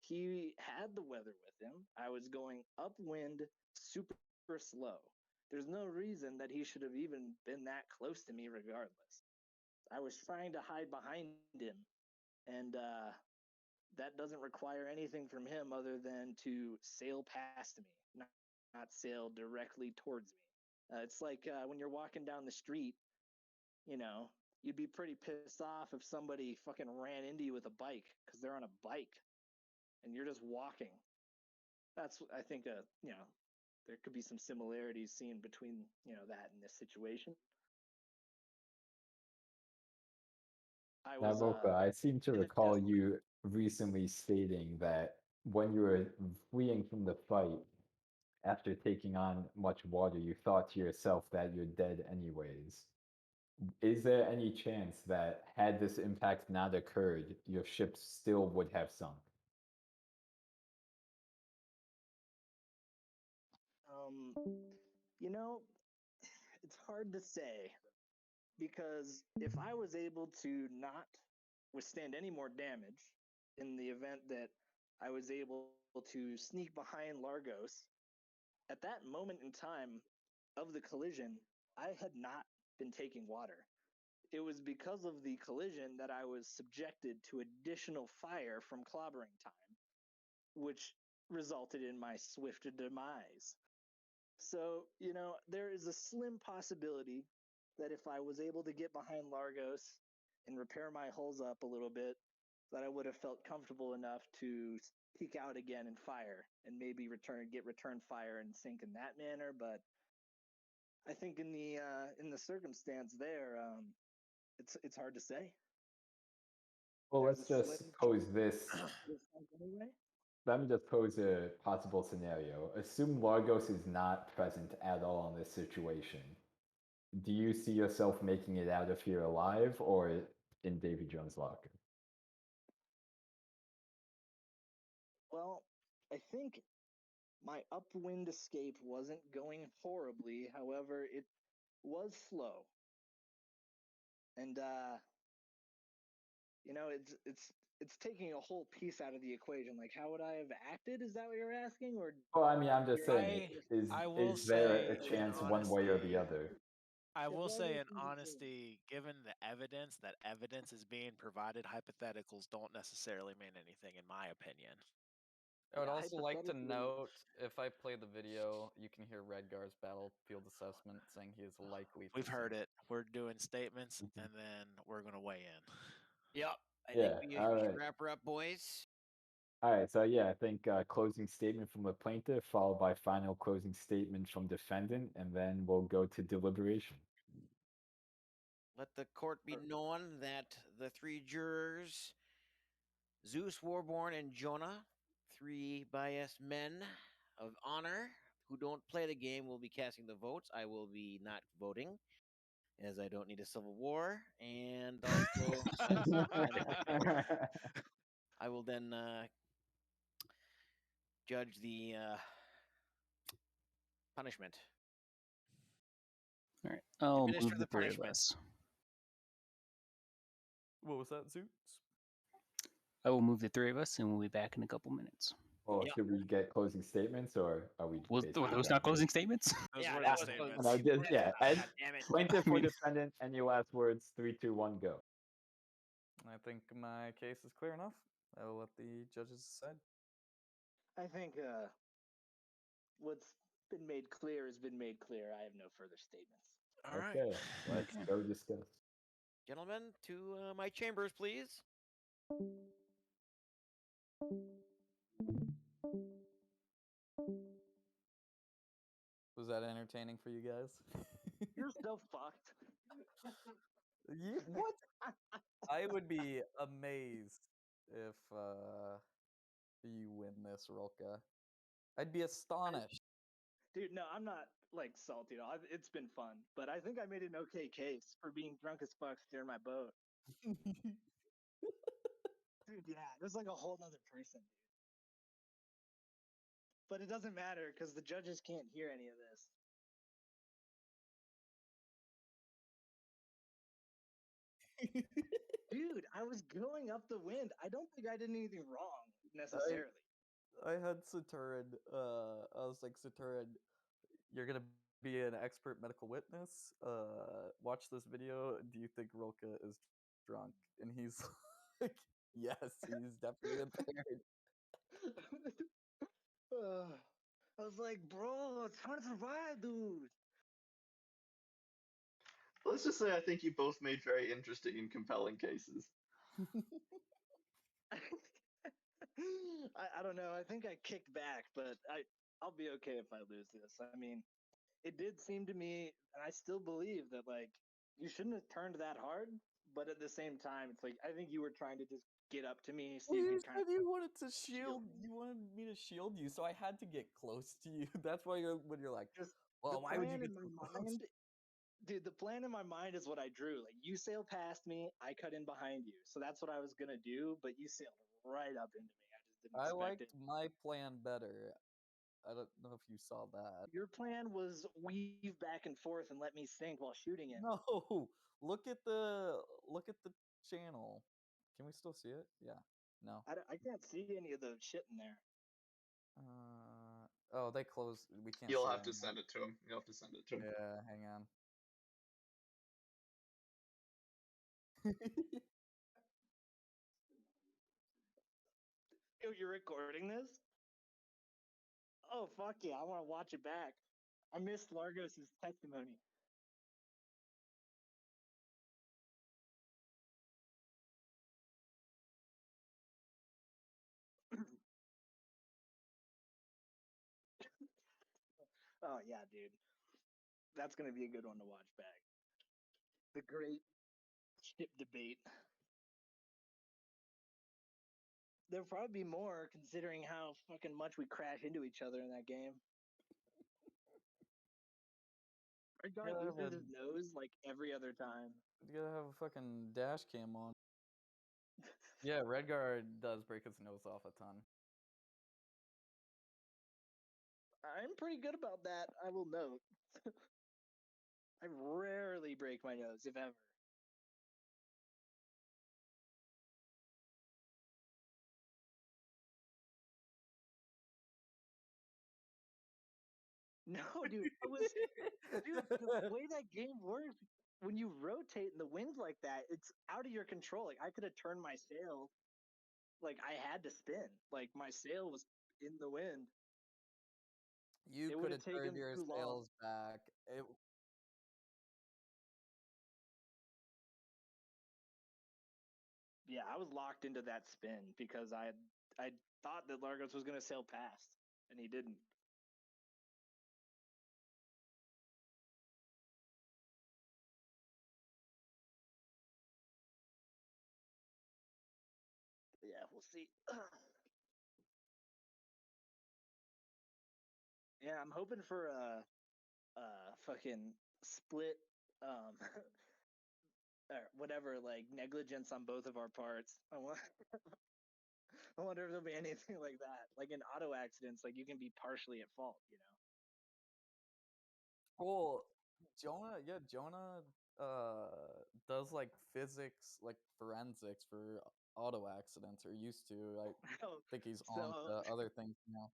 He had the weather with him. I was going upwind super slow. There's no reason that he should have even been that close to me regardless. I was trying to hide behind him and that doesn't require anything from him other than to sail past me, not sail directly towards me. It's like when you're walking down the street, you'd be pretty pissed off if somebody fucking ran into you with a bike because they're on a bike and you're just walking. That's, I think, there could be some similarities seen between, that and this situation. Now, Rulka, I seem to recall you recently stating that when you were fleeing from the fight, after taking on much water, you thought to yourself that you're dead anyways. Is there any chance that had this impact not occurred, your ship still would have sunk? It's hard to say because if I was able to not withstand any more damage in the event that I was able to sneak behind Largos, at that moment in time of the collision, I had not been taking water. It was because of the collision that I was subjected to additional fire from clobbering time, which resulted in my swift demise. So, there is a slim possibility that if I was able to get behind Largos and repair my hulls up a little bit, that I would have felt comfortable enough to peek out again and fire and maybe get return fire and sink in that manner. But I think in the circumstance there, it's hard to say. Well, let's just pose this. Anyway. Let me just pose a possible scenario. Assume Largos is not present at all in this situation. Do you see yourself making it out of here alive or in Davy Jones' locker? Well, I think my upwind escape wasn't going horribly. However, it was slow. And it's taking a whole piece out of the equation. Like, how would I have acted? Is that what you're asking? Or well, I mean, I'm just saying, is there a chance one way or the other? I will say in honesty, given the evidence, that evidence is being provided, hypotheticals don't necessarily mean anything, in my opinion. I would also like to note, if I play the video, you can hear Redgar's battlefield assessment saying he is likely to We've heard sink. it. We're doing statements, and then we're going to weigh in. Yep. I Yeah, think we all should right. wrap her up, boys. All right, so yeah, I think closing statement from the plaintiff, followed by final closing statement from defendant, and then we'll go to deliberation. Let the court be known that the three jurors, Zues, Warborn, and Jona, three biased men of honor who don't play the game, will be casting the votes. I will be not voting, as I don't need a civil war, and also I will then judge the punishment. All right, I'll Administer move the the three of punishment. us. What was that, Zues? I will move the three of us, and we'll be back in a couple minutes. Well, should we get closing statements, or are we? Were those not closing statements? Yeah, that was statements. No, just, yeah. And plaintiff or defendant, any last words? 3, 2, 1, go. I think my case is clear enough. I will let the judges decide. I think what's been made clear has been made clear. I have no further statements. All right. Okay, let's go discuss. Gentlemen, to my chambers, please. Was that entertaining for you guys? You're so fucked. What? I would be amazed if you win this, Rulka. I'd be astonished. Dude, no, I'm not like salty at all. It's been fun, but I think I made an okay case for being drunk as fuck steering my boat. Dude, yeah, there's like a whole nother person, dude. But it doesn't matter because the judges can't hear any of this. Dude, I was going up the wind. I don't think I did anything wrong necessarily. I had Saturin. I was like, Saturin, you're gonna be an expert medical witness. Watch this video. Do you think Rulka is drunk? And he's like, Yes, he's definitely impaired. I was like, bro, it's trying to survive, dude. Let's just say I think you both made very interesting and compelling cases. I don't know. I think I kicked back, but I'll be okay if I lose this. I mean, it did seem to me, and I still believe that like you shouldn't have turned that hard. But at the same time, it's like I think you were trying to just get up to me, see Well, if you you'd kind said of you wanted to shield shield. You wanted me to shield you, so I had to get close to you. That's why when you're like, just well, the why would you plan get in my so close? mind. Dude, the plan in my mind is what I drew. Like you sail past me, I cut in behind you. So that's what I was gonna do, but you sailed right up into me. I just didn't I expect liked it. my plan better. I don't know if you saw that. Your plan was weave back and forth and let me sink while shooting him. No, look at the channel. Can we still see it? Yeah. No. I can't see any of the shit in there. Oh, they closed. We can't. You'll see have it to anymore. send it to him. You'll have to send it to him. Yeah, hang on. Yo, you're recording this? Oh fuck yeah, I want to watch it back. I missed Largos' testimony. Oh yeah, dude. That's gonna be a good one to watch back. The great ship debate. There'll probably be more considering how fucking much we crash into each other in that game. Our guy Yeah, loses his nose like every other time. You gotta have a fucking dash cam on. Yeah, Redguard does break his nose off a ton. I'm pretty good about that, I will note. I rarely break my nose, if ever. No, dude, dude, the way that game works, when you rotate in the wind like that, it's out of your control. Like I could have turned my sail, like I had to spin. Like my sail was in the wind. You It could would have have taken turned your too long. sails back. Yeah, I was locked into that spin because I thought that Largos was gonna sail past, and he didn't. Yeah, we'll see. Yeah, I'm hoping for a fucking split um or whatever, like negligence on both of our parts. I wonder if there'll be anything like that. Like in auto accidents, like you can be partially at fault, you know. Well, Jona does like physics, like forensics for auto accidents, or used to. I think he's on So to other things now.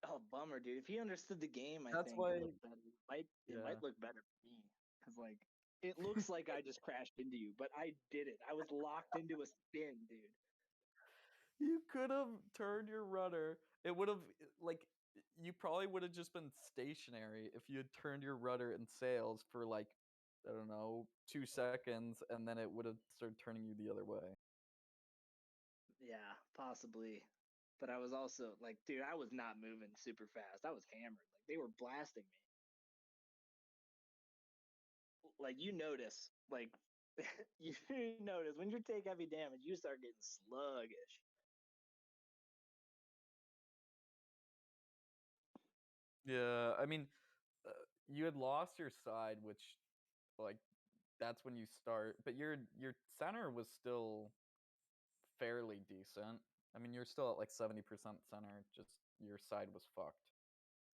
oh bummer, dude. If he understood the game, I That's think why. it looked better. It might look better for me. Cause like it looks like I just crashed into you, but I didn't. I was locked into a spin, dude. You could have turned your rudder. It would have like you probably would have just been stationary if you had turned your rudder and sails for like I don't know 2 seconds, and then it would have started turning you the other way. Yeah, possibly. But I was also like, dude, I was not moving super fast. I was hammered. Like they were blasting me. Like you notice, like you notice when you take heavy damage, you start getting sluggish. Yeah, I mean, you had lost your side, which like that's when you start, but your center was still fairly decent. I mean, you're still at like 70% center. Just your side was fucked.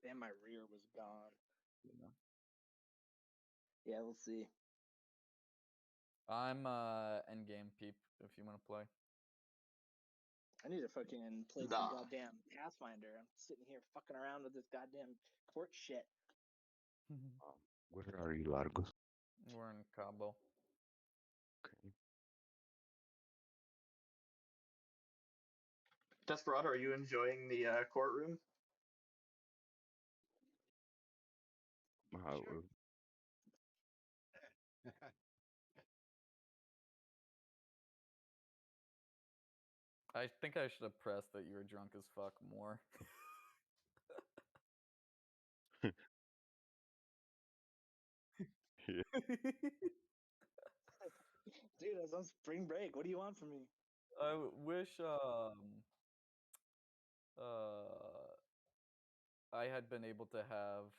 And my rear was gone. Yeah. Yeah, we'll see. I'm endgame peep if you want to play. I need to fucking play some goddamn Pathfinder. I'm sitting here fucking around with this goddamn court shit. Where are you, Largos? We're in Cabo. Okay. Desperado, are you enjoying the courtroom? Sure. I think I should have pressed that you were drunk as fuck more. Yeah. Dude, I was on spring break. What do you want from me? I wish I had been able to have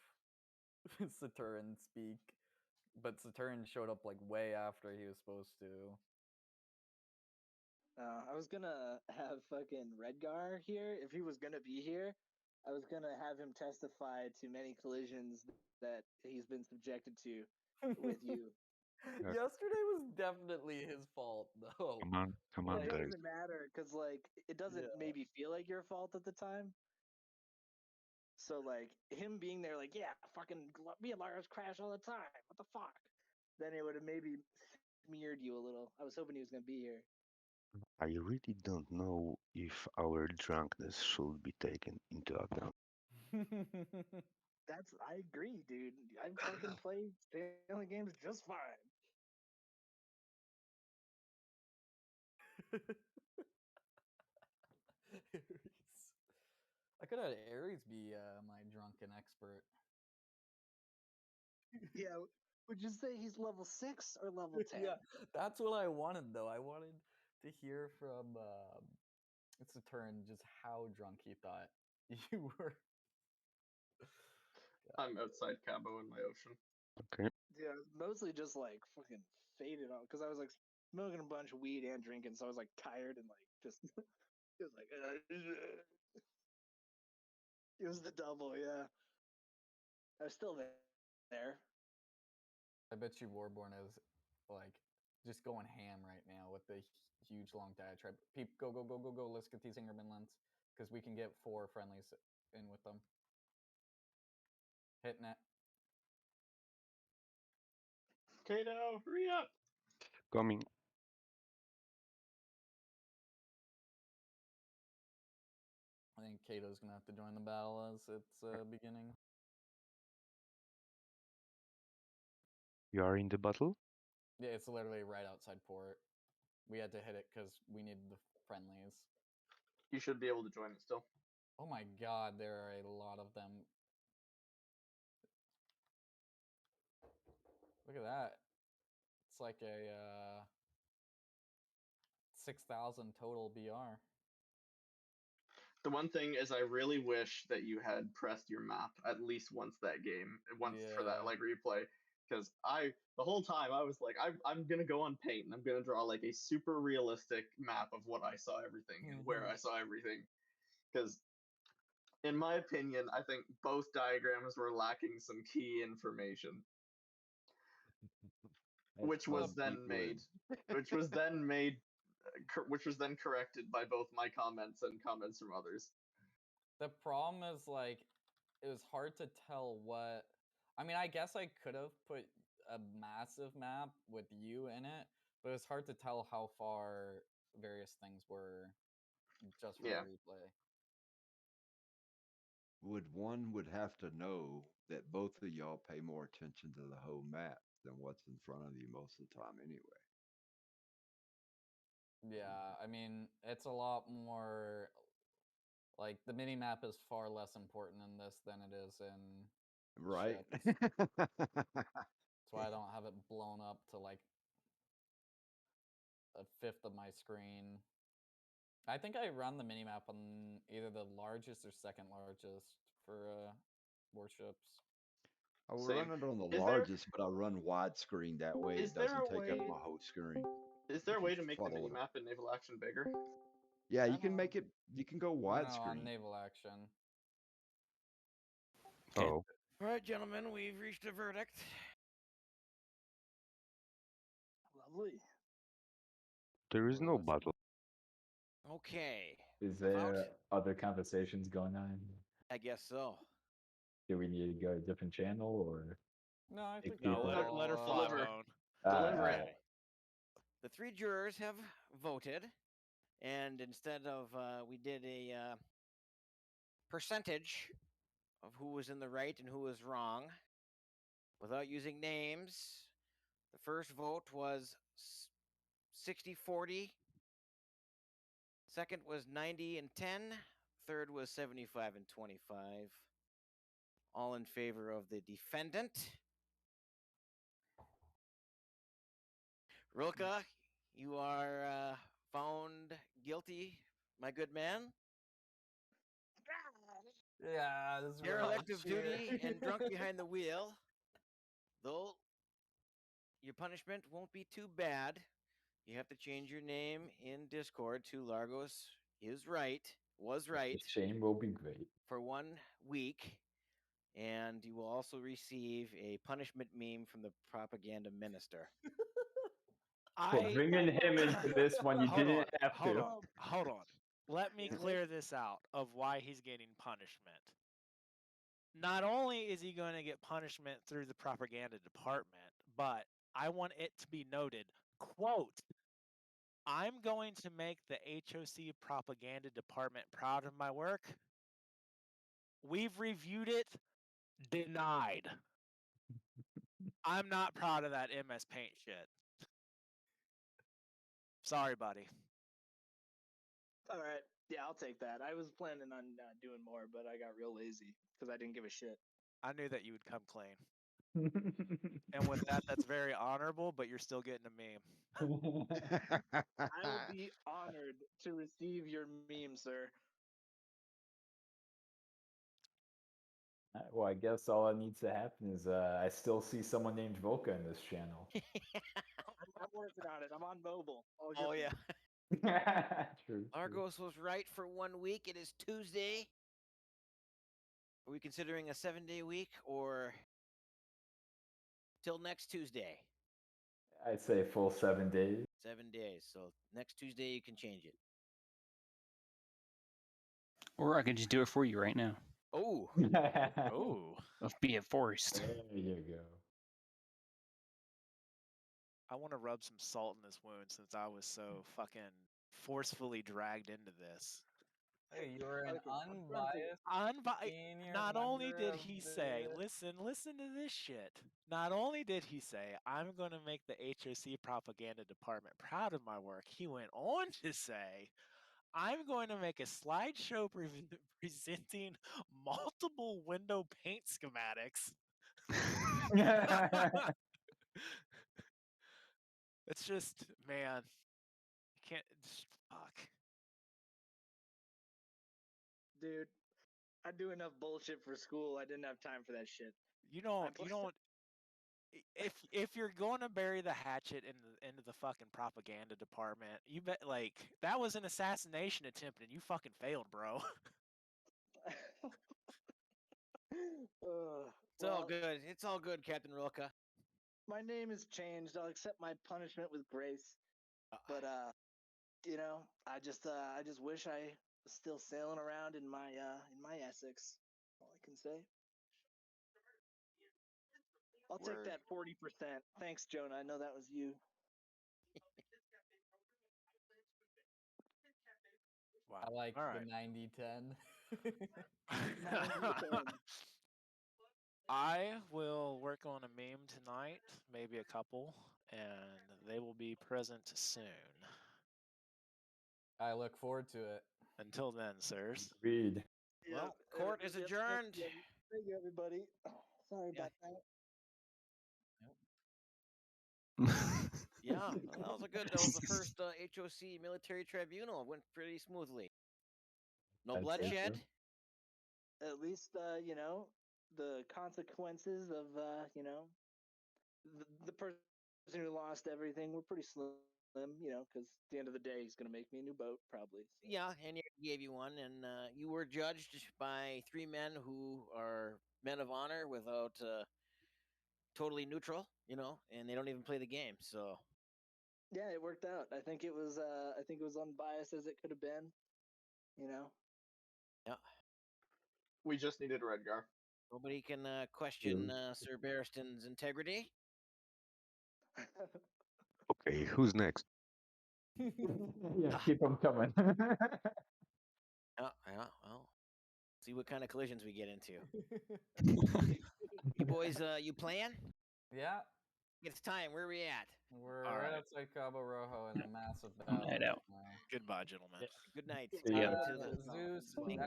Saturn speak, but Saturn showed up like way after he was supposed to. I was gonna have fucking Redgar here. If he was gonna be here, I was gonna have him testify to many collisions that he's been subjected to with you. Yesterday was definitely his fault, though. Come Well, on, it guys. doesn't matter because like it doesn't Yeah. maybe feel like your fault at the time. So like him being there, like yeah, fucking me and Largos crash all the time. What the fuck? Then it would have maybe smeared you a little. I was hoping he was gonna be here. I really don't know if our drunkenness should be taken into account. I agree, dude. I fucking play sailing games just fine. Aries. I could have Aries be my drunken expert. Yeah, would you say he's level 6 or level 10? Yeah, that's what I wanted, though. I wanted to hear from Saturn just how drunk he thought you were. I'm outside Cabo in my ocean. Okay. Yeah, mostly just like fucking faded out because I was like smoking a bunch of weed and drinking, so I was like tired and like just it was like it was the double, yeah. I was still there. I bet you Warborn is like just going ham right now with the huge long diatribe. Peep, go, go, go, go, go. Let's get these Ingerman lens because we can get 4 friendlies in with them. Hitting it. Kato, hurry up! Coming. I think Kato's gonna have to join the battle as it's beginning. You are in the battle? Yeah, it's literally right outside port. We had to hit it because we needed the friendlies. You should be able to join it still. Oh my god, there are a lot of them. Look at that. It's like a 6,000 total BR. The one thing is, I really wish that you had pressed your map at least once that game, once for that Yeah. like replay, because the whole time I was like, I'm gonna go on paint and I'm gonna draw like a super realistic map of what I saw everything and where I saw everything, because in my opinion, I think both diagrams were lacking some key information, which was then made, which was then made, which was then corrected by both my comments and comments from others. The problem is like it was hard to tell what. I mean, I guess I could have put a massive map with you in it, but it's hard to tell how far various things were just for the replay. One would have to know that both of y'all pay more attention to the whole map than what's in front of you most of the time anyway. Yeah, I mean, it's a lot more like the mini map is far less important in this than it is in right. That's why I don't have it blown up to like a fifth of my screen. I think I run the mini map on either the largest or second largest for warships. I will run it on the largest, but I run widescreen. That way it doesn't take up my whole screen. Is there a way to make the mini map in naval action bigger? Yeah, you can make it. You can go No, widescreen. on naval action. Oh. All right, gentlemen, we've reached a verdict. Lovely. There is no battle. Okay. Is there other conversations going on? I guess so. Do we need to go to a different channel or? No, I think No, let her fly, Bone. Deliver it. The 3 jurors have voted And instead of we did a percentage of who was in the right and who was wrong without using names. The first vote was 60-40. Second was 90 and 10. Third was 75 and 25. All in favor of the defendant. Rulka, you are found guilty, my good man. Yeah, this is Derelict of duty and drunk behind the wheel. Though your punishment won't be too bad. You have to change your name in Discord to Largos is right, was right. The shame will be great. For 1 week. And you will also receive a punishment meme from the propaganda minister. For bringing him into this one, you didn't have to. Hold on. Let me clear this out of why he's getting punishment. Not only is he going to get punishment through the propaganda department, but I want it to be noted, quote, I'm going to make the HoC propaganda department proud of my work. We've reviewed it, denied. I'm not proud of that MS Paint shit. Sorry, buddy. All right. Yeah, I'll take that. I was planning on doing more, but I got real lazy because I didn't give a shit. I knew that you would come clean. And with that, that's very honorable, but you're still getting a meme. I will be honored to receive your meme, sir. Well, I guess all that needs to happen is I still see someone named Volka in this channel. I'm working on it. I'm on mobile. Oh, yeah. True. Largos was right for 1 week. It is Tuesday. Are we considering a 7-day week or till next Tuesday? I'd say full 7 days. 7 days. So next Tuesday you can change it. Or I could just do it for you right now. Oh. Oh. Be it forced. There you go. I want to rub some salt in this wound since I was so fucking forcefully dragged into this. Hey, you're an unbiased senior Not only member did of he say, listen to this shit. Not only did he say, I'm going to make the HoC propaganda department proud of my work, he went on to say, I'm going to make a slideshow presenting multiple window paint schematics. It's just, man, you can't, just, fuck. Dude, I do enough bullshit for school. I didn't have time for that shit. You don't. If you're going to bury the hatchet into the fucking propaganda department, you bet like that was an assassination attempt and you fucking failed, bro. It's all good. It's all good, Captain Rulka. My name is changed. I'll accept my punishment with grace. But you know, I just wish I was still sailing around in my Essex. All I can say. I'll take that 40%. Thanks, Jona. I know that was you. Wow. I like All the right. 90-10. I will work on a meme tonight, maybe a couple, and they will be present soon. I look forward to it. Until then, sirs. Read. Well, court is adjourned. Thank you, everybody. Sorry about that. Yeah, that was the first HoC Military Tribunal. It went pretty smoothly. No bloodshed. At least, you know, the consequences of, you know, the person who lost everything were pretty slim, you know, because at the end of the day, he's going to make me a new boat, probably. So. Yeah, and he gave you one, and you were judged by 3 men who are men of honor without totally neutral, you know, and they don't even play the game, so. Yeah, it worked out. I think it was unbiased as it could have been, you know. Yeah. We just needed Redgar. Nobody can question Sir Barristan's integrity. Okay, who's next? Yeah, keep them coming. Oh, yeah, well, see what kind of collisions we get into. You boys, you playing? Yeah, It's time. Where are we at? we're All right right. outside Cabo Rojo in a massive battle Head right out. now. Goodbye, gentlemen. Good night. See ya. Out to the Zeus, Big